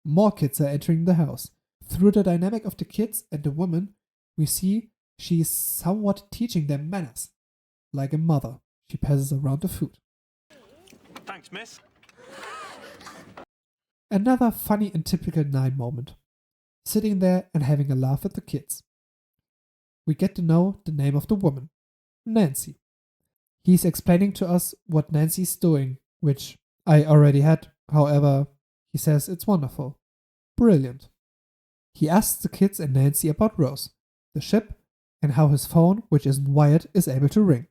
More kids are entering the house. Through the dynamic of the kids and the woman, we see she is somewhat teaching them manners. Like a mother, she passes around the food. Thanks, miss. Another funny and typical Nine moment. Sitting there and having a laugh at the kids. We get to know the name of the woman, Nancy. He's explaining to us what Nancy's doing, which I already had, however, he says it's wonderful. Brilliant. He asks the kids and Nancy about Rose, the ship, and how his phone, which isn't wired, is able to ring.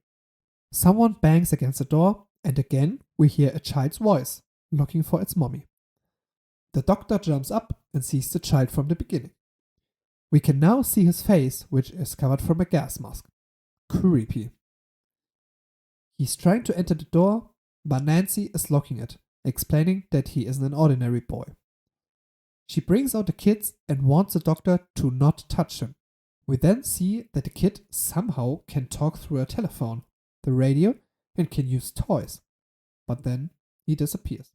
Someone bangs against the door, and again we hear a child's voice, looking for its mommy. The Doctor jumps up and sees the child from the beginning. We can now see his face, which is covered from a gas mask. Creepy. He's trying to enter the door, but Nancy is locking it, explaining that he isn't an ordinary boy. She brings out the kids and wants the Doctor to not touch him. We then see that the kid somehow can talk through a telephone, the radio, and can use toys. But then he disappears.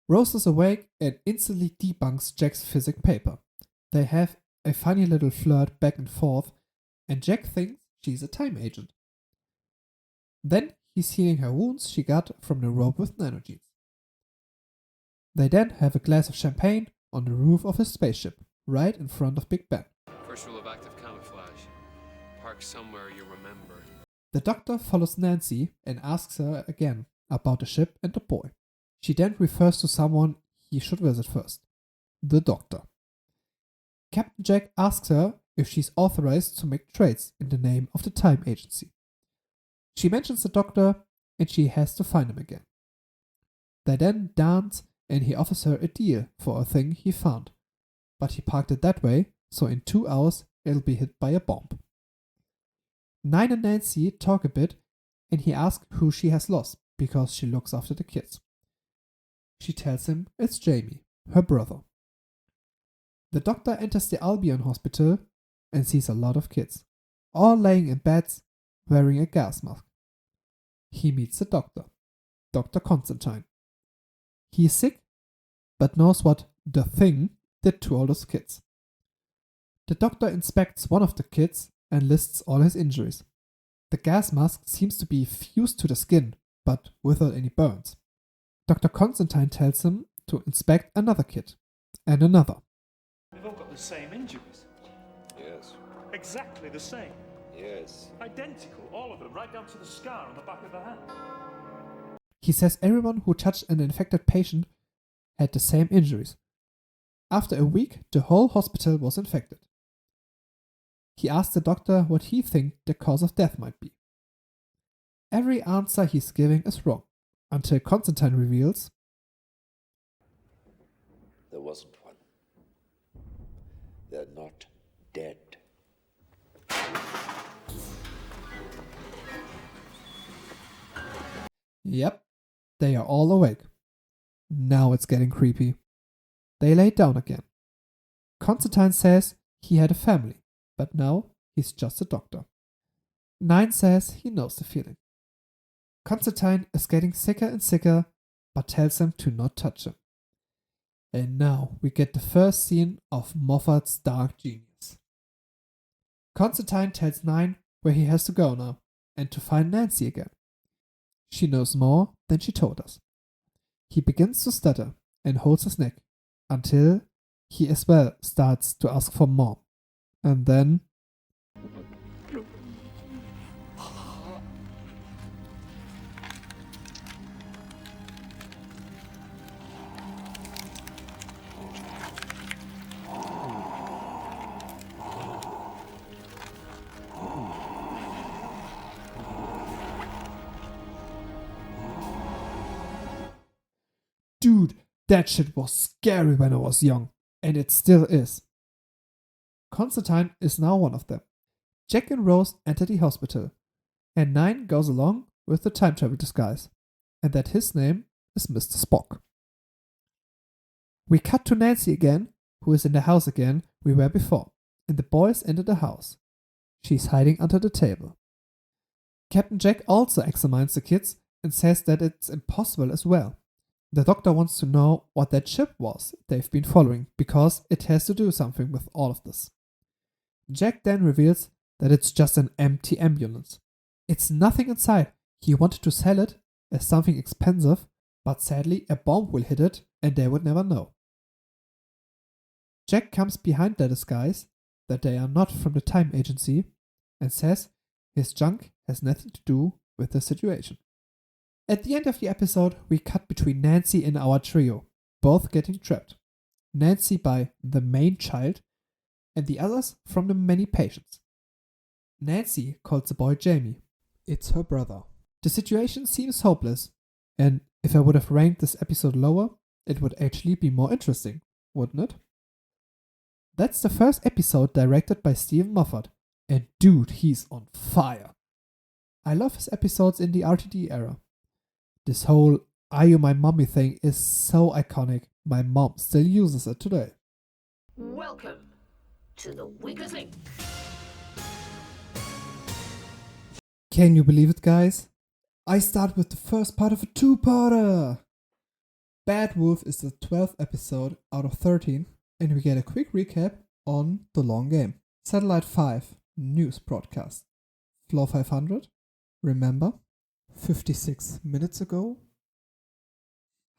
Rose is awake and instantly debunks Jack's physics paper. They have a funny little flirt back and forth, and Jack thinks she's a time agent. Then he's healing her wounds she got from the rope with nanogenes. They then have a glass of champagne on the roof of his spaceship, right in front of Big Ben. First rule of active camouflage. Park somewhere you remember. The doctor follows Nancy and asks her again about the ship and the boy. She then refers to someone he should visit first, the doctor. Captain Jack asks her if she's authorized to make trades in the name of the Time Agency. She mentions the doctor and she has to find him again. They then dance and he offers her a deal for a thing he found, but he parked it that way, so in 2 hours it'll be hit by a bomb. Nine and Nancy talk a bit and he asks who she has lost because she looks after the kids. She tells him it's Jamie, her brother. The doctor enters the Albion hospital and sees a lot of kids, all laying in beds wearing a gas mask. He meets the doctor, Dr. Constantine. He is sick, but knows what the thing did to all those kids. The doctor inspects one of the kids and lists all his injuries. The gas mask seems to be fused to the skin, but without any burns. Dr. Constantine tells him to inspect another kid, and another. They've all got the same injuries. Yes. Exactly the same. Yes. Identical, all of them, right down to the scar on the back of the hand. He says everyone who touched an infected patient had the same injuries. After a week, the whole hospital was infected. He asks the doctor what he thinks the cause of death might be. Every answer he's giving is wrong, until Constantine reveals There wasn't one. They're not dead. Yep, they are all awake. Now it's getting creepy. They lay down again. Constantine says he had a family, but now he's just a doctor. Nine says he knows the feeling. Constantine is getting sicker and sicker, but tells him to not touch him. And now we get the first scene of Moffat's dark genius. Constantine tells Nine where he has to go now, and to find Nancy again. She knows more than she told us. He begins to stutter and holds his neck, until he as well starts to ask for more. And then... Dude, that shit was scary when I was young, and it still is. Constantine is now one of them. Jack and Rose enter the hospital, and Nine goes along with the time travel disguise, and that his name is Mr. Spock. We cut to Nancy again, who is in the house again we were before, and the boys enter the house. She's hiding under the table. Captain Jack also examines the kids and says that it's impossible as well. The doctor wants to know what that ship was they've been following, because it has to do something with all of this. Jack then reveals that it's just an empty ambulance. It's nothing inside. He wanted to sell it as something expensive, but sadly a bomb will hit it and they would never know. Jack comes behind their disguise that they are not from the Time Agency and says his junk has nothing to do with the situation. At the end of the episode, we cut between Nancy and our trio, both getting trapped. Nancy by the main child, and the others from the many patients. Nancy calls the boy Jamie. It's her brother. The situation seems hopeless, and if I would have ranked this episode lower, it would actually be more interesting, wouldn't it? That's the first episode directed by Steven Moffat, and dude, he's on fire. I love his episodes in the RTD era. This whole "Are you my mommy" thing is so iconic, my mom still uses it today. Welcome to the Weakest Link. Can you believe it, guys? I start with the first part of a two-parter! Bad Wolf is the 12th episode out of 13, and we get a quick recap on The Long Game. Satellite 5 news broadcast. Floor 500, remember? 56 minutes ago?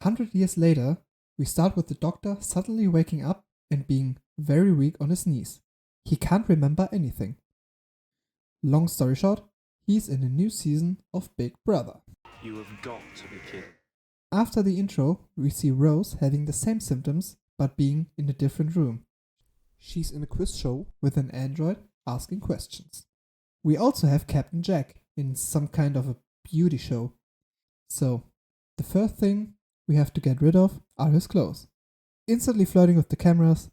100 years later, we start with the doctor suddenly waking up and being very weak on his knees. he can't remember anything. Long story short, he's in a new season of Big Brother. You have got to be kidding. After the intro, we see Rose having the same symptoms, but being in a different room. She's in a quiz show with an android asking questions. We also have Captain Jack in some kind of a beauty show. So, the first thing we have to get rid of are his clothes. Instantly flirting with the cameras.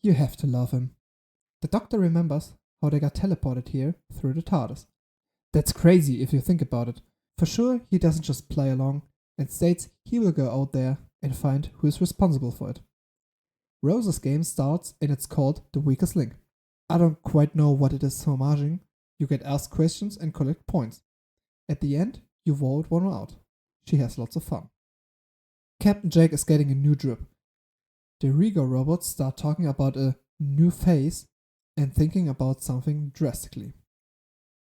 You have to love him. The Doctor remembers how they got teleported here through the TARDIS. That's crazy if you think about it. For sure, he doesn't just play along and states he will go out there and find who is responsible for it. Rose's game starts and it's called The Weakest Link. I don't quite know what it is homaging. You get asked questions and collect points. At the end, you vote one out. She has lots of fun. Captain Jack is getting a new drip. The Rego robots start talking about a new phase and thinking about something drastically.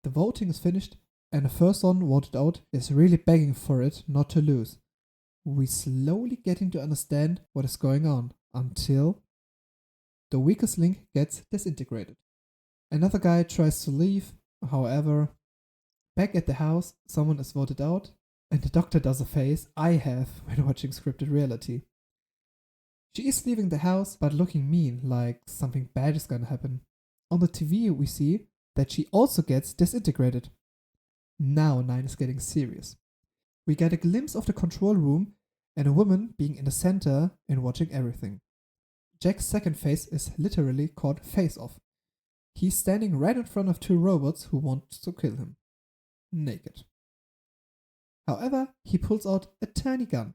The voting is finished and the first one voted out is really begging for it not to lose. We slowly getting to understand what is going on until the weakest link gets disintegrated. Another guy tries to leave, however, back at the house someone is voted out and the Doctor does a face I have when watching scripted reality. She is leaving the house but looking mean, like something bad is gonna happen. On the TV we see that she also gets disintegrated. Now 9 is getting serious. We get a glimpse of the control room and a woman being in the center and watching everything. Jack's second phase is literally called Face Off. He's standing right in front of two robots who want to kill him. Naked. However, he pulls out a tiny gun.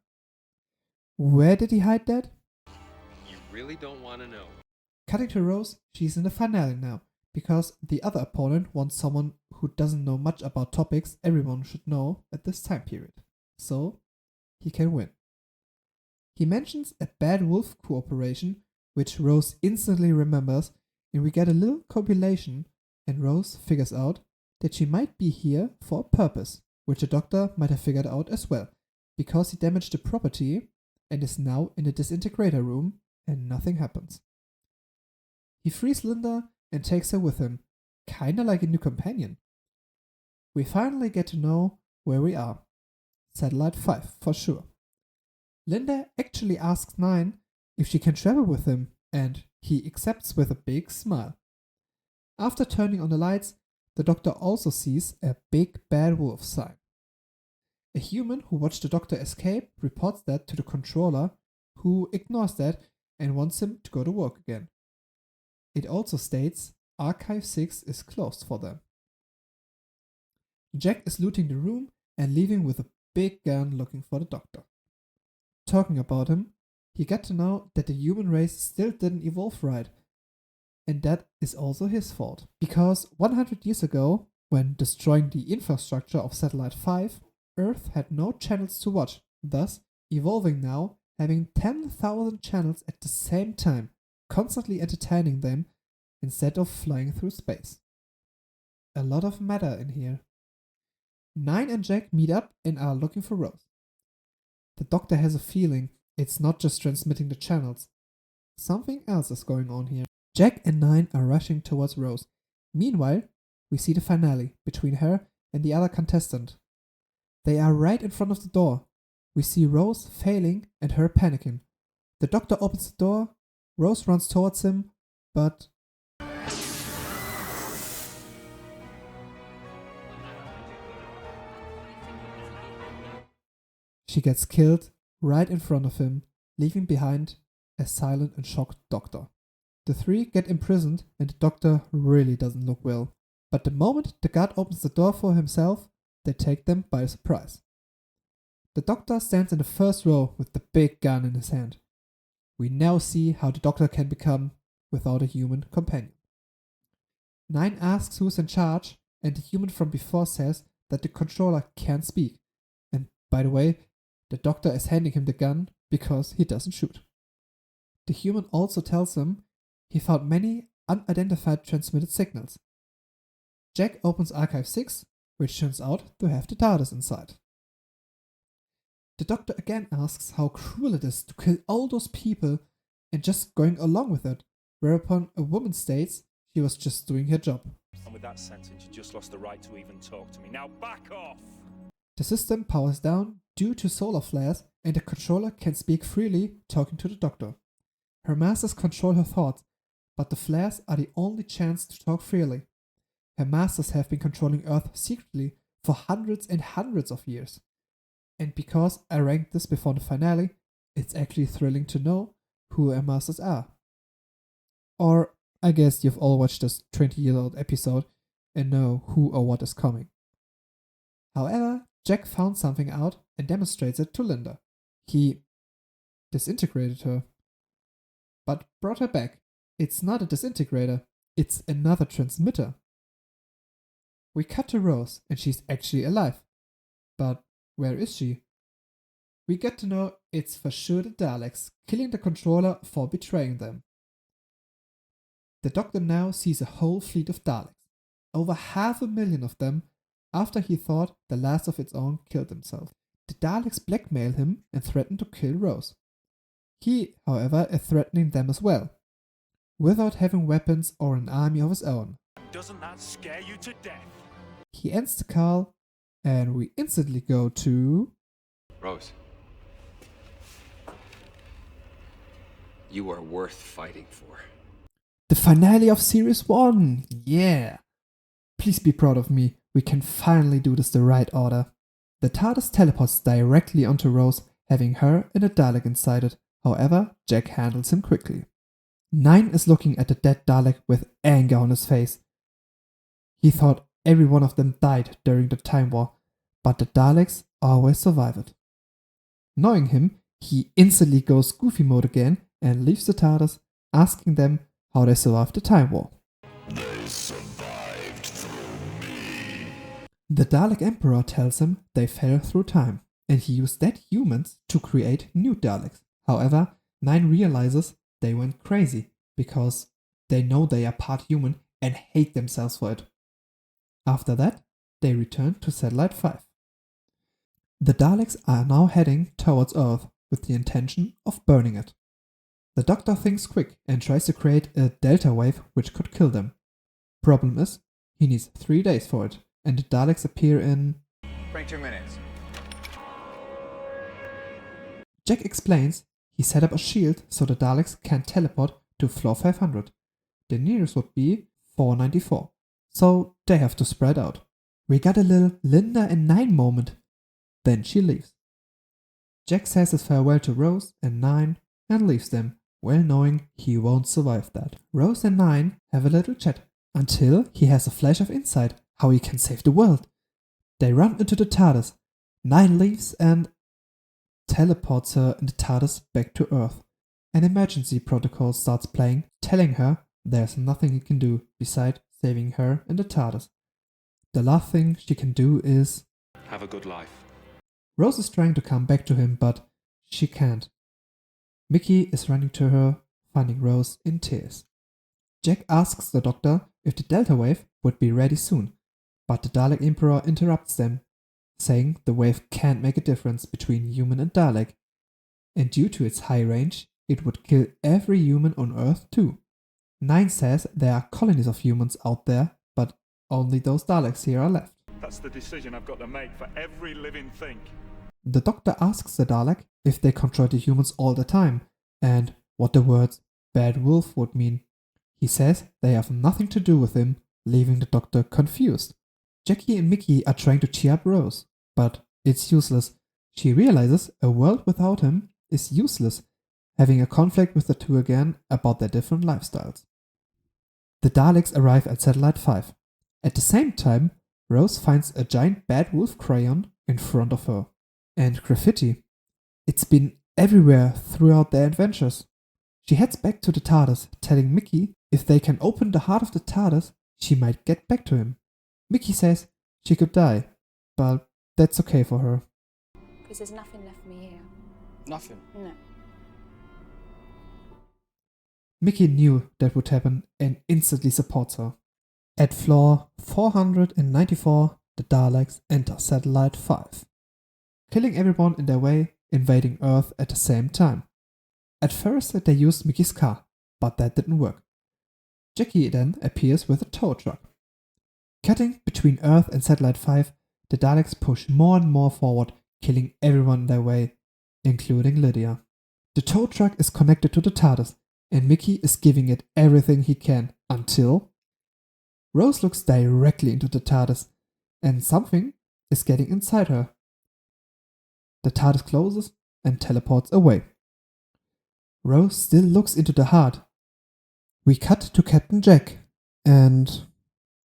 Where did he hide that? You really don't want to know. Cutting to Rose, she's in the finale now, because the other opponent wants someone who doesn't know much about topics everyone should know at this time period. So, he can win. He mentions a bad wolf cooperation, which Rose instantly remembers, and we get a little compilation, and Rose figures out that she might be here for a purpose, which the Doctor might have figured out as well, because he damaged the property and is now in the disintegrator room and nothing happens. He frees Linda and takes her with him, kinda like a new companion. We finally get to know where we are. Satellite 5, for sure. Linda actually asks 9 if she can travel with him, and he accepts with a big smile. After turning on the lights, the Doctor also sees a big bad wolf sign. A human who watched the Doctor escape reports that to the controller, who ignores that and wants him to go to work again. It also states Archive 6 is closed for them. Jack is looting the room and leaving with a big gun looking for the Doctor. Talking about him, he got to know that the human race still didn't evolve right. And that is also his fault. Because 100 years ago, when destroying the infrastructure of Satellite 5, Earth had no channels to watch, thus evolving now, having 10,000 channels at the same time, constantly entertaining them instead of flying through space. A lot of matter in here. 9 and Jack meet up and are looking for Rose. The Doctor has a feeling it's not just transmitting the channels. Something else is going on here. Jack and 9 are rushing towards Rose. Meanwhile, we see the finale between her and the other contestant. They are right in front of the door. We see Rose failing and her panicking. The Doctor opens the door, Rose runs towards him, but she gets killed right in front of him, leaving behind a silent and shocked Doctor. The three get imprisoned and the Doctor really doesn't look well. But the moment the guard opens the door for himself, they take them by surprise. The Doctor stands in the first row with the big gun in his hand. We now see how the Doctor can become without a human companion. 9 asks who's in charge, and the human from before says that the controller can't speak. And by the way, the Doctor is handing him the gun because he doesn't shoot. The human also tells him he found many unidentified transmitted signals. Jack opens Archive 6, which turns out to have the TARDIS inside. The Doctor again asks how cruel it is to kill all those people and just going along with it, whereupon a woman states she was just doing her job. And with that sentence, you just lost the right to even talk to me. Now back off! The system powers down due to solar flares, and the controller can speak freely, talking to the Doctor. Her masters control her thoughts, but the flares are the only chance to talk freely. Her masters have been controlling Earth secretly for hundreds and hundreds of years. And because I ranked this before the finale, it's actually thrilling to know who her masters are. Or I guess you've all watched this 20-year-old episode and know who or what is coming. However, Jack found something out and demonstrates it to Linda. He disintegrated her, but brought her back. It's not a disintegrator, it's another transmitter. We cut to Rose, and she's actually alive. But where is she? We get to know it's for sure the Daleks, killing the controller for betraying them. The Doctor now sees a whole fleet of Daleks, over 500,000 of them, after he thought the last of its own killed himself. The Daleks blackmail him and threaten to kill Rose. He, however, is threatening them as well, without having weapons or an army of his own. Doesn't that scare you to death? He ends the call, and we instantly go to... Rose. You are worth fighting for. the finale of Series 1! Yeah! Please be proud of me, we can finally do this the right order. The TARDIS teleports directly onto Rose, having her and a Dalek inside it. However, Jack handles him quickly. 9 is looking at the dead Dalek with anger on his face. He thought every one of them died during the Time War, but the Daleks always survive it. Knowing him, he instantly goes Goofy mode again and leaves the TARDIS, asking them how they survived the Time War. They survived through me. The Dalek Emperor tells him they fell through time, and he used dead humans to create new Daleks. However, 9 realizes they went crazy because they know they are part human and hate themselves for it. After that, they return to Satellite 5. The Daleks are now heading towards Earth with the intention of burning it. The Doctor thinks quick and tries to create a delta wave which could kill them. Problem is, he needs 3 days for it, and the Daleks appear in 22 minutes. Jack explains he set up a shield so the Daleks can teleport to floor 500. The nearest would be 494, so they have to spread out. We got a little Linda and 9 moment. Then she leaves. Jack says his farewell to Rose and 9 and leaves them, well knowing he won't survive that. Rose and 9 have a little chat until he has a flash of insight how he can save the world. They run into the TARDIS. 9 leaves and teleports her in the TARDIS back to Earth. An emergency protocol starts playing, telling her there's nothing he can do besides saving her in the TARDIS. The last thing she can do is have a good life. Rose is trying to come back to him, but she can't. Mickey is running to her, finding Rose in tears. Jack asks the Doctor if the Delta Wave would be ready soon, but the Dalek Emperor interrupts them, saying the wave can't make a difference between human and Dalek, and due to its high range, it would kill every human on Earth too. 9 says there are colonies of humans out there, but only those Daleks here are left. That's the decision I've got to make for every living thing. The Doctor asks the Dalek if they control the humans all the time, and what the words bad wolf would mean. He says they have nothing to do with him, leaving the Doctor confused. Jackie and Mickey are trying to cheer up Rose, but it's useless. She realizes a world without him is useless, having a conflict with the two again about their different lifestyles. The Daleks arrive at Satellite 5. At the same time, Rose finds a giant bad wolf crayon in front of her. And graffiti. It's been everywhere throughout their adventures. She heads back to the TARDIS, telling Mickey if they can open the heart of the TARDIS, she might get back to him. Mickey says she could die, but that's okay for her. Because there's nothing left for me here. Nothing? No. Mickey knew that would happen and instantly supports her. At floor 494, the Daleks enter Satellite 5, killing everyone in their way, invading Earth at the same time. At first they used Mickey's car, but that didn't work. Jackie then appears with a tow truck. Cutting between Earth and Satellite 5, the Daleks push more and more forward, killing everyone in their way, including Lydia. The tow truck is connected to the TARDIS, and Mickey is giving it everything he can until Rose looks directly into the TARDIS, and something is getting inside her. The TARDIS closes and teleports away. Rose still looks into the heart. We cut to Captain Jack, and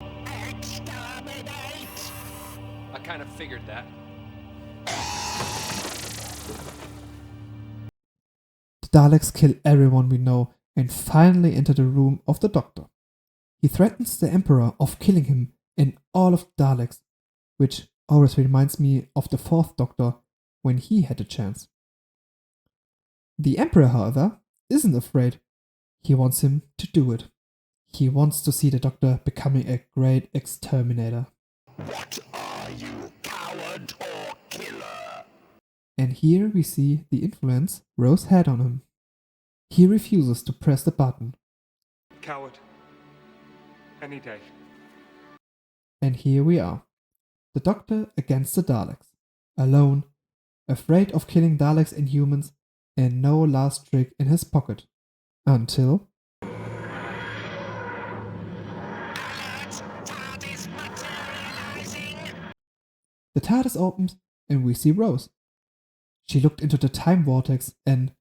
I kind of figured that. the Daleks kill everyone we know and finally enter the room of the Doctor. He threatens the Emperor of killing him and all of the Daleks, which always reminds me of the Fourth Doctor when he had a chance. The Emperor, however, isn't afraid. He wants him to do it. He wants to see the Doctor becoming a great exterminator. What are you, coward or killer? And here we see the influence Rose had on him. He refuses to press the button. Coward. Any day. And here we are. The Doctor against the Daleks. Alone, afraid of killing Daleks and humans, and no last trick in his pocket. Until the TARDIS opens and we see Rose. She looked into the time vortex and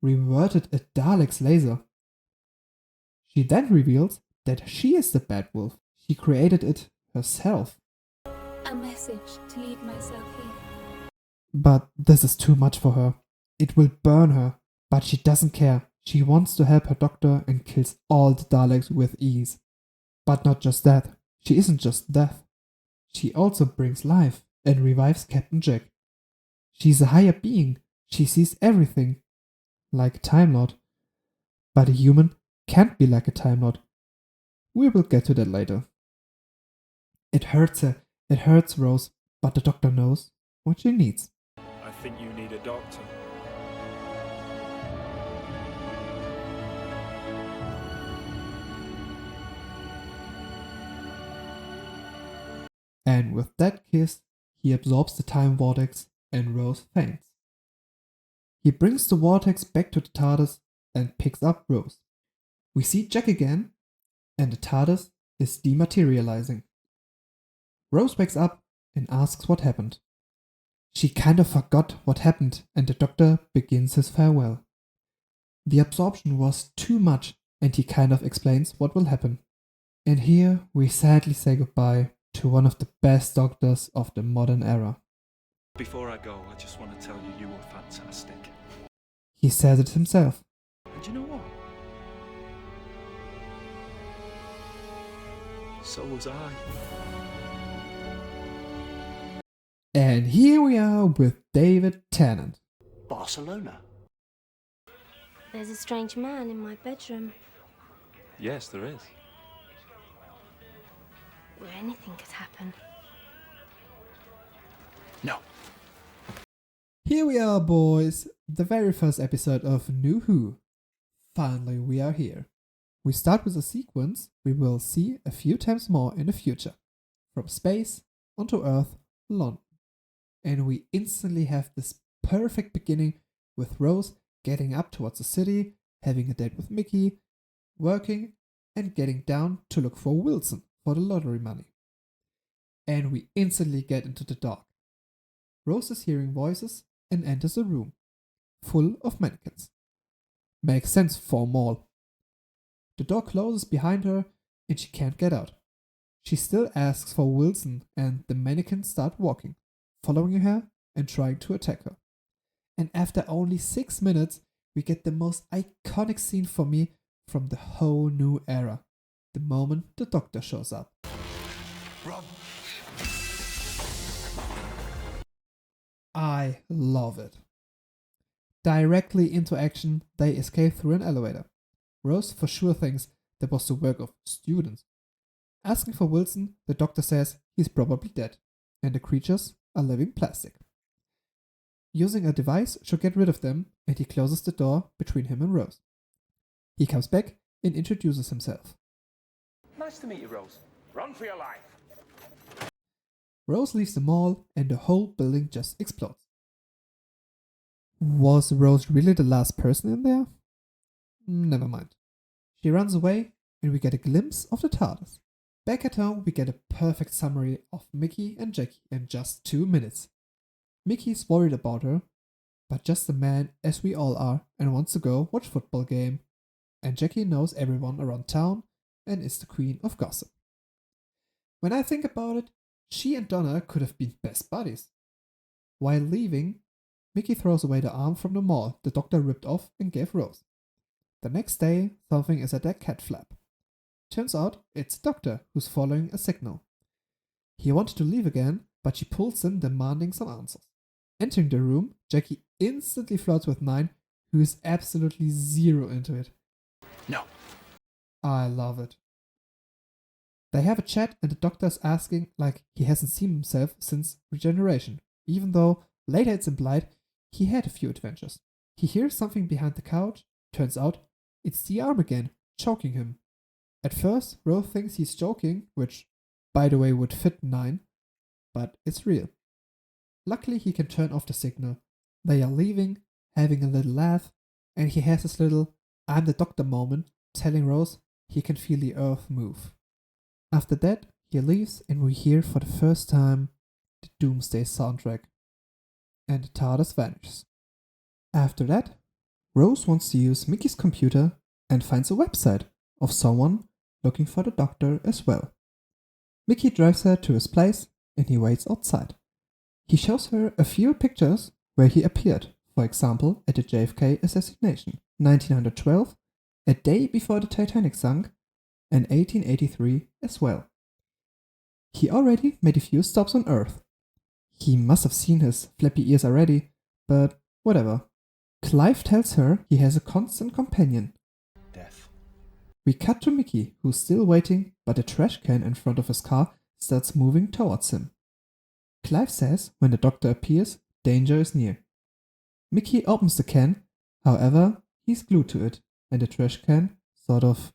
reverted a Dalek's laser. She then reveals that she is the Bad Wolf. She created it herself. A message to leave myself here. But this is too much for her. It will burn her, but she doesn't care. She wants to help her Doctor and kills all the Daleks with ease. But not just that. She isn't just death. She also brings life and revives Captain Jack. She's a higher being. She sees everything. Like a Time Lord. But a human can't be like a Time Lord. We will get to that later. It hurts her. It hurts Rose, but the Doctor knows what she needs. I think you need a doctor. And with that kiss, he absorbs the time vortex and Rose faints. He brings the vortex back to the TARDIS and picks up Rose. We see Jack again, and the TARDIS is dematerializing. Rose wakes up and asks what happened. She kind of forgot what happened, and the Doctor begins his farewell. The absorption was too much, and he kind of explains what will happen. And here we sadly say goodbye to one of the best Doctors of the modern era. Before I go, I just want to tell you you were fantastic. He says it himself. And you know what? So was I. And here we are with David Tennant. Barcelona. There's a strange man in my bedroom. Yes, there is. Where anything could happen. No. Here we are, boys. The very first episode of New Who. Finally, we are here. We start with a sequence we will see a few times more in the future. From space onto Earth, London. And we instantly have this perfect beginning with Rose getting up towards the city, having a date with Mickey, working, and getting down to look for Wilson for the lottery money. And we instantly get into the dark. Rose is hearing voices and enters a room full of mannequins. Makes sense for a mall. The door closes behind her and she can't get out. She still asks for Wilson and the mannequins start walking, following her and trying to attack her. And after only 6 minutes, we get the most iconic scene for me from the whole new era. The moment the Doctor shows up. Rob. I love it. Directly into action, they escape through an elevator. Rose for sure thinks that was the work of students. Asking for Wilson, the Doctor says he's probably dead, and the creatures are living plastic. Using a device should get rid of them, and he closes the door between him and Rose. He comes back and introduces himself. Nice to meet you, Rose. Run for your life. Rose leaves the mall and the whole building just explodes. Was Rose really the last person in there? Never mind. She runs away and we get a glimpse of the TARDIS. Back at home we get a perfect summary of Mickey and Jackie in just 2 minutes. Mickey's worried about her, but just a man as we all are and wants to go watch football game. And Jackie knows everyone around town and is the queen of gossip. When I think about it, she and Donna could have been best buddies. While leaving, Mickey throws away the arm from the mall the doctor ripped off and gave Rose. The next day, something is at their cat flap. Turns out it's the doctor who's following a signal. He wanted to leave again, but she pulls him, demanding some answers. Entering the room, Jackie instantly flirts with Nine, who is absolutely zero into it. No. I love it. They have a chat and the doctor is asking like he hasn't seen himself since regeneration, even though later it's implied he had a few adventures. He hears something behind the couch, turns out it's the arm again, choking him. At first, Rose thinks he's joking, which, by the way, would fit Nine, but it's real. Luckily, he can turn off the signal. They are leaving, having a little laugh, and he has his little I'm the doctor moment, telling Rose he can feel the earth move. After that, he leaves and we hear for the first time the Doomsday soundtrack. And the TARDIS vanishes. After that, Rose wants to use Mickey's computer and finds a website of someone looking for the doctor as well. Mickey drives her to his place and he waits outside. He shows her a few pictures where he appeared, for example at the JFK assassination, 1912, a day before the Titanic sunk, and 1883 as well. He already made a few stops on Earth. He must have seen his flappy ears already, but whatever. Clive tells her he has a constant companion. Death. We cut to Mickey, who's still waiting, but the trash can in front of his car starts moving towards him. Clive says when the doctor appears, danger is near. Mickey opens the can, however, he's glued to it, and the trash can sort of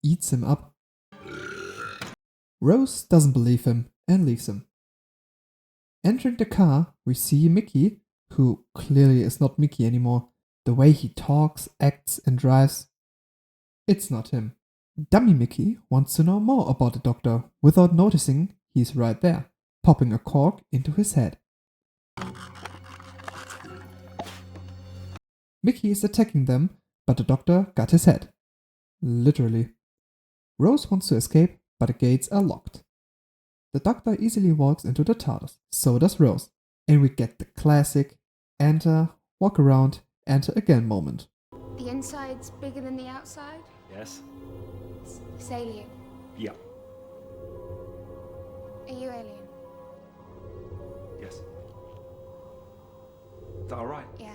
eats him up. Rose doesn't believe him and leaves him. Entering the car, we see Mickey, who clearly is not Mickey anymore. The way he talks, acts, and drives, it's not him. Dummy Mickey wants to know more about the doctor without noticing he's right there, popping a cork into his head. Mickey is attacking them, but the doctor got his head. Literally. Rose wants to escape, but the gates are locked. The doctor easily walks into the TARDIS, so does Rose, and we get the classic enter, walk around, enter again moment. The inside's bigger than the outside? Yes. It's alien. Yeah. Are you alien? Yes. Is that alright? Yeah.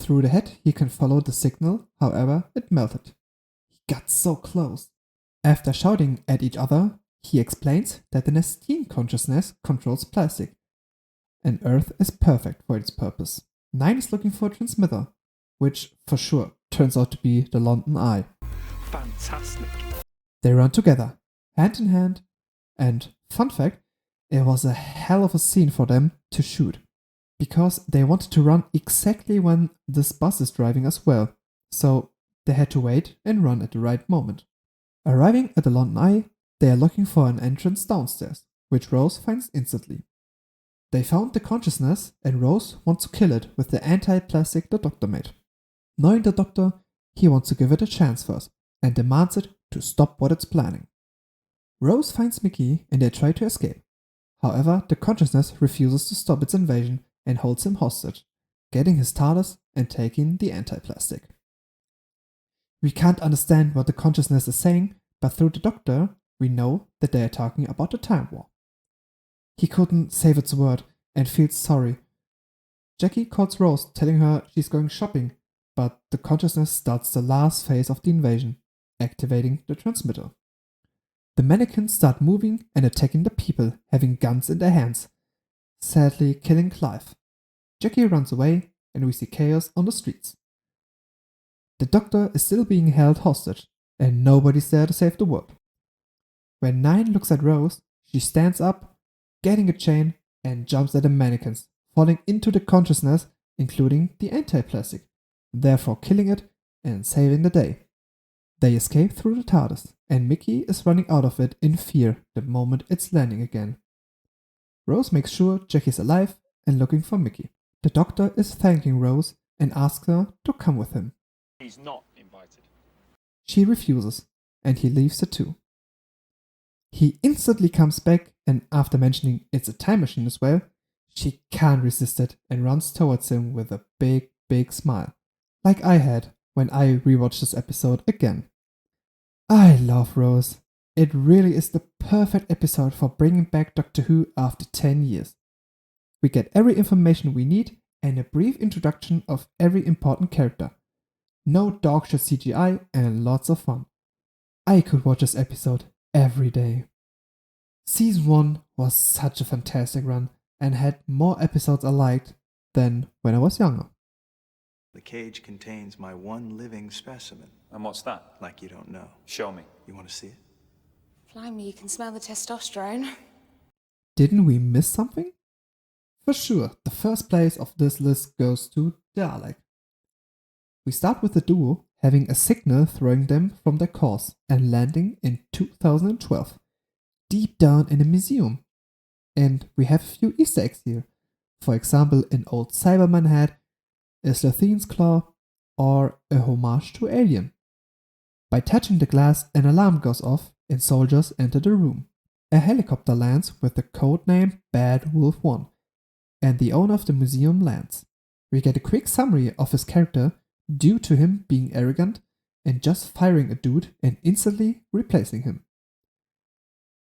Through the head, he can follow the signal, however, it melted. He got so close. After shouting at each other, he explains that the Nestine consciousness controls plastic, and Earth is perfect for its purpose. Nine is looking for a transmitter, which for sure turns out to be the London Eye. Fantastic. They run together, hand in hand, and fun fact, it was a hell of a scene for them to shoot, because they wanted to run exactly when this bus is driving as well, so they had to wait and run at the right moment. Arriving at the London Eye, they are looking for an entrance downstairs, which Rose finds instantly. They found the consciousness and Rose wants to kill it with the anti-plastic the doctor made. Knowing the doctor, he wants to give it a chance first and demands it to stop what it's planning. Rose finds Mickey and they try to escape. However, the consciousness refuses to stop its invasion and holds him hostage, getting his TARDIS and taking the anti-plastic. We can't understand what the consciousness is saying, but through the doctor, we know that they are talking about the Time War. He couldn't save its word and feels sorry. Jackie calls Rose, telling her she's going shopping, but the consciousness starts the last phase of the invasion, activating the transmitter. The mannequins start moving and attacking the people, having guns in their hands, sadly killing Clive. Jackie runs away and we see chaos on the streets. The doctor is still being held hostage and nobody's there to save the world. When 9 looks at Rose, she stands up, getting a chain, and jumps at the mannequins, falling into the consciousness, including the anti-plastic, therefore killing it and saving the day. They escape through the TARDIS, and Mickey is running out of it in fear the moment it's landing again. Rose makes sure Jackie's alive and looking for Mickey. The Doctor is thanking Rose and asks her to come with him. He's not invited. She refuses, and he leaves her too. He instantly comes back, and after mentioning it's a time machine as well, she can't resist it and runs towards him with a big, big smile, like I had when I rewatched this episode again. I love Rose. It really is the perfect episode for bringing back Doctor Who after 10 years. We get every information we need and a brief introduction of every important character. No dogshit CGI and lots of fun. I could watch this episode every day. Season 1 was such a fantastic run and had more episodes I liked than when I was younger. The cage contains my one living specimen. And what's that? Like you don't know. Show me. You want to see it? Blimey, you can smell the testosterone. Didn't we miss something? For sure, the first place of this list goes to Dalek. We start with the duo having a signal throwing them from their course and landing in 2012, deep down in a museum. And we have a few Easter eggs here. For example, an old Cyberman head, a Slothine's claw, or a homage to Alien. By touching the glass, an alarm goes off and soldiers enter the room. A helicopter lands with the codename Bad Wolf 1, and the owner of the museum lands. We get a quick summary of his character due to him being arrogant and just firing a dude and instantly replacing him.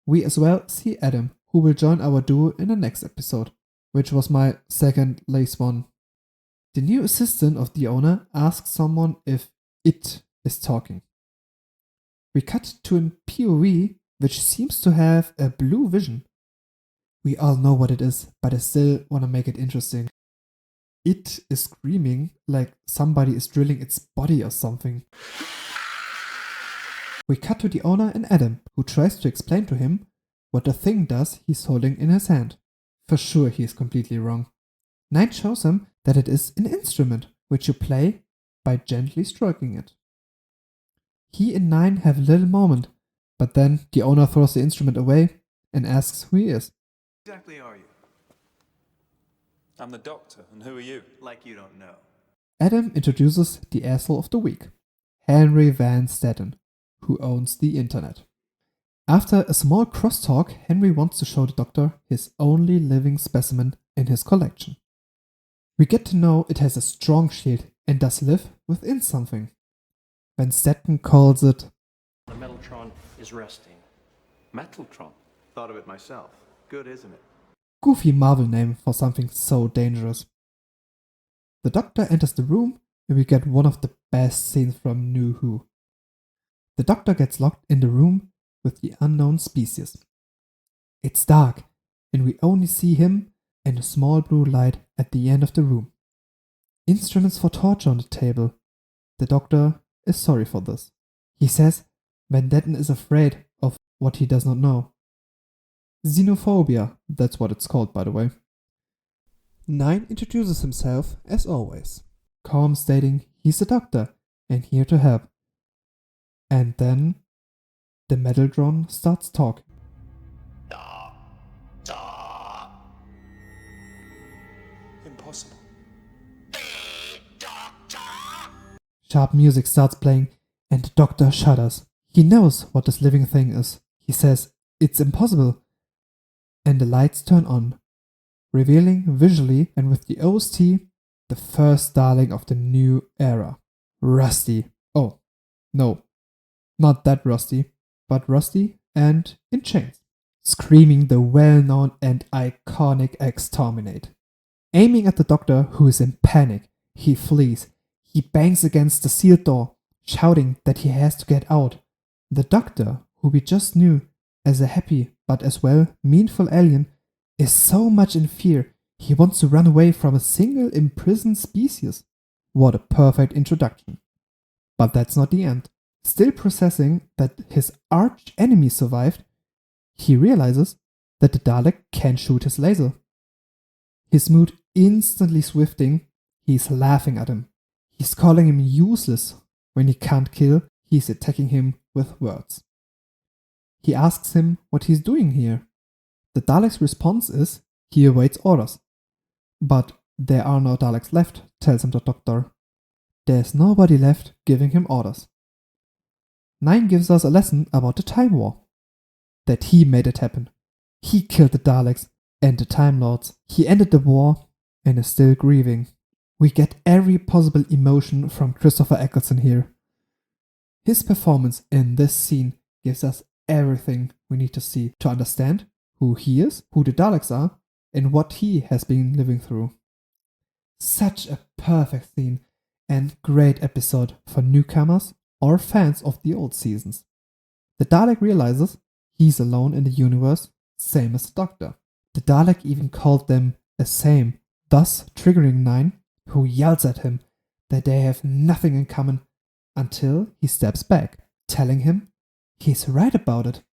We as well see Adam, who will join our duo in the next episode, which was my second least one. The new assistant of the owner asks someone if it is talking. We cut to a POV which seems to have a blue vision. We all know what it is, but I still want to make it interesting. It is screaming like somebody is drilling its body or something. We cut to the owner and Adam, who tries to explain to him what the thing does he's holding in his hand. For sure he is completely wrong. 9 shows him that it is an instrument which you play by gently stroking it. He and 9 have a little moment, but then the owner throws the instrument away and asks who he is. Exactly are you? I'm the Doctor, and who are you? Like you don't know. Adam introduces the asshole of the week, Henry Van Staten, who owns the internet. After a small crosstalk, Henry wants to show the Doctor his only living specimen in his collection. We get to know it has a strong shield and does live within something. Van Staten calls it The Metaltron is resting. Metaltron? Thought of it myself. Good, isn't it? goofy Marvel name for something so dangerous. The Doctor enters the room and we get one of the best scenes from New Who. The Doctor gets locked in the room with the unknown species. It's dark and we only see him and a small blue light at the end of the room. Instruments for torture on the table. The Doctor is sorry for this. He says Van Detten is afraid of what he does not know. Xenophobia, that's what it's called, by the way. 9 introduces himself as always, calm, stating he's a doctor and here to help. And then the Metaltron starts talking. Impossible. Sharp music starts playing and the Doctor shudders. He knows what this living thing is. He says it's impossible. And the lights turn on, revealing visually and with the OST the first Dalek of the new era. Rusty. Oh, no. Not that Rusty, but Rusty and in chains. Screaming the well-known and iconic Exterminate. Aiming at the Doctor, who is in panic, he flees. He bangs against the sealed door, shouting that he has to get out. The Doctor, who we just knew as a happy but as well meanful alien, is so much in fear he wants to run away from a single imprisoned species. What a perfect introduction. But that's not the end. Still processing that his arch enemy survived, he realizes that the Dalek can shoot his laser. His mood instantly swifting, he's laughing at him. He's calling him useless. When he can't kill, he's attacking him with words. He asks him what he's doing here. The Dalek's response is he awaits orders. But there are no Daleks left, tells him the Doctor. There's nobody left giving him orders. 9 gives us a lesson about the Time War. That he made it happen. He killed the Daleks and the Time Lords. He ended the war and is still grieving. We get every possible emotion from Christopher Eccleston here. His performance in this scene gives us everything we need to see to understand who he is, who the Daleks are, and what he has been living through. Such a perfect scene and great episode for newcomers or fans of the old seasons. The Dalek realizes he's alone in the universe, same as the Doctor. The Dalek even called them a same, thus triggering 9, who yells at him that they have nothing in common until he steps back, telling him he's right about it.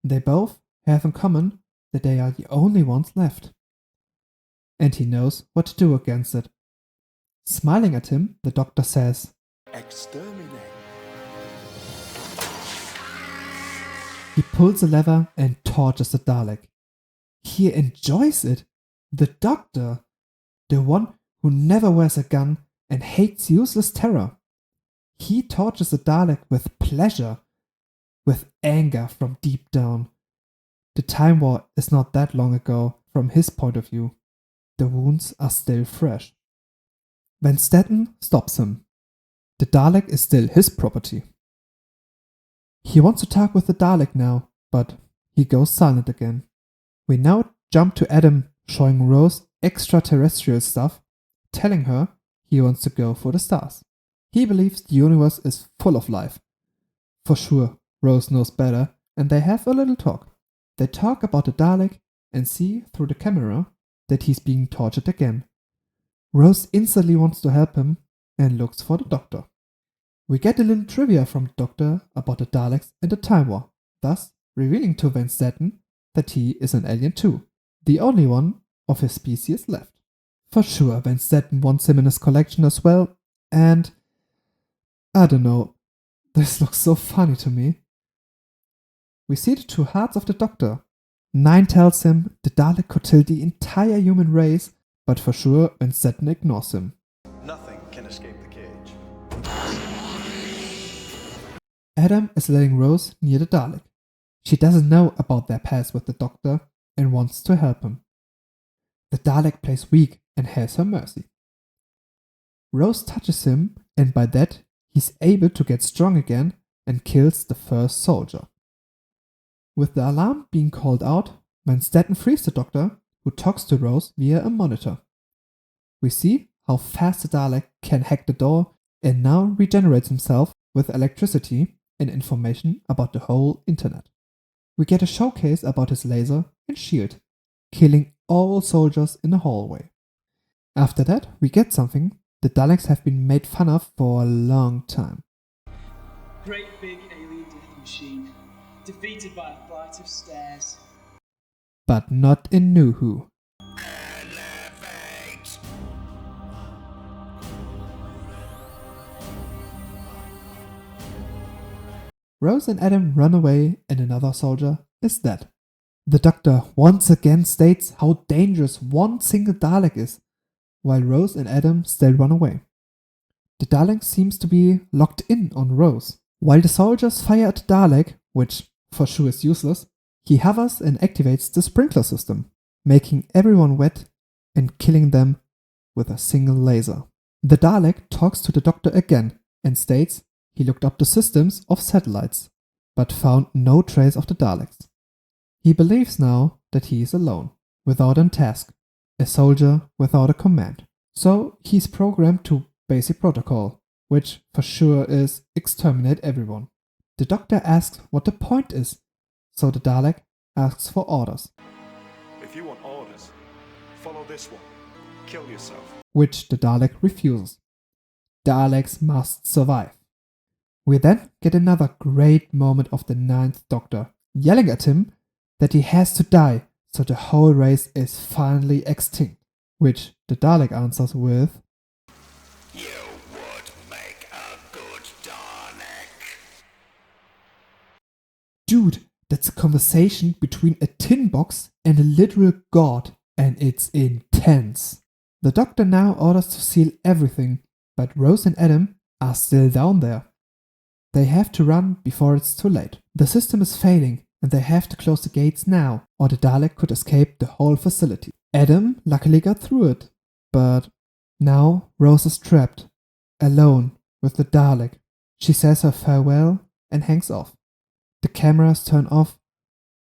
They both have in common that they are the only ones left. And he knows what to do against it. Smiling at him, the Doctor says, Exterminate. He pulls a lever and tortures the Dalek. He enjoys it. The Doctor, the one who never wears a gun and hates useless terror. He tortures the Dalek with pleasure, with anger from deep down. The Time War is not that long ago from his point of view. The wounds are still fresh. Van Statten stops him. The Dalek is still his property. He wants to talk with the Dalek now, but he goes silent again. We now jump to Adam showing Rose extraterrestrial stuff, telling her he wants to go for the stars. He believes the universe is full of life. For sure, Rose knows better, and they have a little talk. They talk about the Dalek and see through the camera that he's being tortured again. Rose instantly wants to help him and looks for the Doctor. We get a little trivia from the Doctor about the Daleks and the Time War, thus revealing to Van Statten that he is an alien too, the only one of his species left. For sure, Van Statten wants him in his collection as well, and I don't know, this looks so funny to me. We see the two hearts of the Doctor. 9 tells him the Dalek could kill the entire human race, but for sure Van Statten ignores him. Nothing can escape the cage. Adam is letting Rose near the Dalek. She doesn't know about their past with the Doctor and wants to help him. The Dalek plays weak and has her mercy. Rose touches him, and by that he's able to get strong again and kills the first soldier. With the alarm being called out, Van Statten frees the Doctor, who talks to Rose via a monitor. We see how fast the Dalek can hack the door and now regenerates himself with electricity and information about the whole internet. We get a showcase about his laser and shield, killing all soldiers in the hallway. After that, we get something the Daleks have been made fun of for a long time. Great big alien death machine, defeated by a flight of stairs. But not in New Who. Rose and Adam run away and another soldier is dead. The Doctor once again states how dangerous one single Dalek is, while Rose and Adam still run away. The Dalek seems to be locked in on Rose. While the soldiers fire at the Dalek, which for sure is useless, he hovers and activates the sprinkler system, making everyone wet and killing them with a single laser. The Dalek talks to the Doctor again and states he looked up the systems of satellites, but found no trace of the Daleks. He believes now that he is alone, without a task, a soldier without a command. So he's programmed to basic protocol, which for sure is exterminate everyone. The Doctor asks what the point is, so the Dalek asks for orders. If you want orders, follow this one. Kill yourself. Which the Dalek refuses. Daleks must survive. We then get another great moment of the 9th Doctor yelling at him that he has to die, so the whole race is finally extinct. Which the Dalek answers with, "You would make a good Dalek." Dude, that's a conversation between a tin box and a literal god, and it's intense. The Doctor now orders to seal everything, but Rose and Adam are still down there. They have to run before it's too late. The system is failing, and they have to close the gates now, or the Dalek could escape the whole facility. Adam luckily got through it, but now Rose is trapped, alone with the Dalek. She says her farewell and hangs off. The cameras turn off.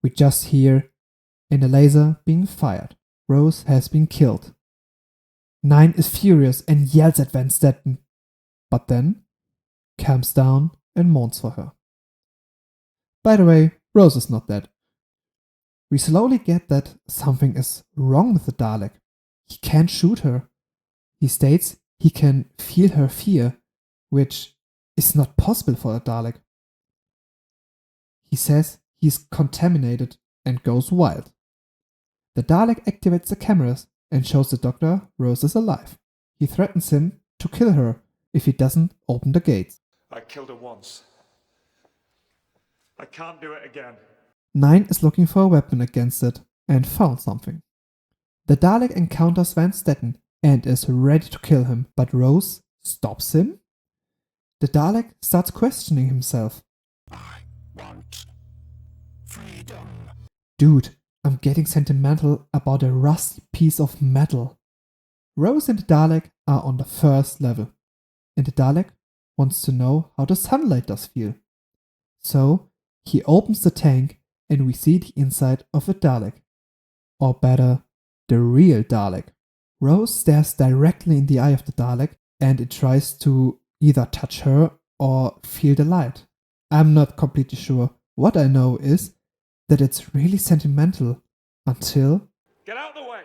We just hear in a laser being fired. Rose has been killed. 9 is furious and yells at Van Stetten, but then calms down and mourns for her. By the way, Rose is not dead. We slowly get that something is wrong with the Dalek. He can't shoot her. He states he can feel her fear, which is not possible for a Dalek. He says he's contaminated and goes wild. The Dalek activates the cameras and shows the Doctor Rose is alive. He threatens him to kill her if he doesn't open the gates. I killed her once. I can't do it again. 9 is looking for a weapon against it and found something. The Dalek encounters Van Stetten and is ready to kill him, but Rose stops him. The Dalek starts questioning himself. I want freedom. Dude, I'm getting sentimental about a rusty piece of metal. Rose and the Dalek are on the first level, and the Dalek wants to know how the sunlight does feel. So he opens the tank and we see the inside of a Dalek. Or better, the real Dalek. Rose stares directly in the eye of the Dalek and it tries to either touch her or feel the light. I'm not completely sure. What I know is that it's really sentimental until... Get out of the way!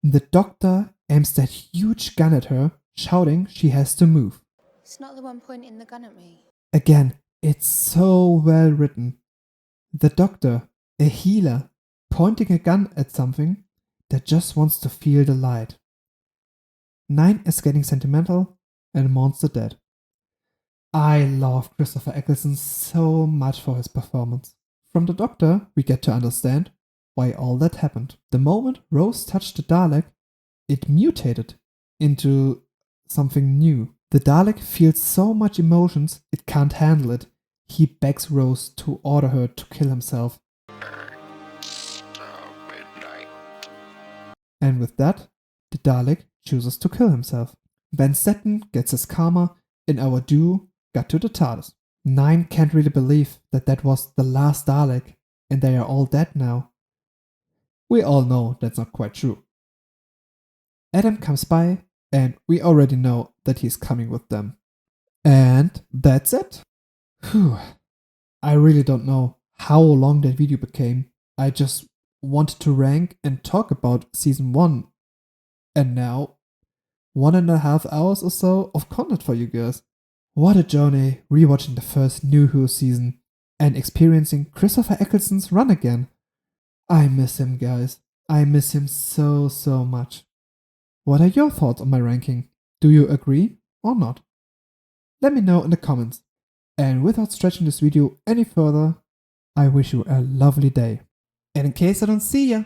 The Doctor aims that huge gun at her, shouting she has to move. It's not the one pointing the gun at me. Again, it's so well written. The Doctor, a healer, pointing a gun at something that just wants to feel the light. 9 is getting sentimental and mourns the dead. I love Christopher Eccleston so much for his performance. From the Doctor, we get to understand why all that happened. The moment Rose touched the Dalek, it mutated into something new. The Dalek feels so much emotions it can't handle it. He begs Rose to order her to kill himself. And with that, the Dalek chooses to kill himself. Van Stetten gets his karma and our duo got to the TARDIS. 9 can't really believe that that was the last Dalek and they are all dead now. We all know that's not quite true. Adam comes by and we already know that he's coming with them. And that's it. Whew. I really don't know how long that video became. I just wanted to rank and talk about season 1. And now, 1.5 hours or so of content for you guys. What a journey rewatching the first New Who season and experiencing Christopher Eccleston's run again. I miss him, guys. I miss him so much. What are your thoughts on my ranking? Do you agree or not? Let me know in the comments. And without stretching this video any further, I wish you a lovely day. And in case I don't see ya,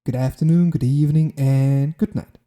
good afternoon, good evening, and good night.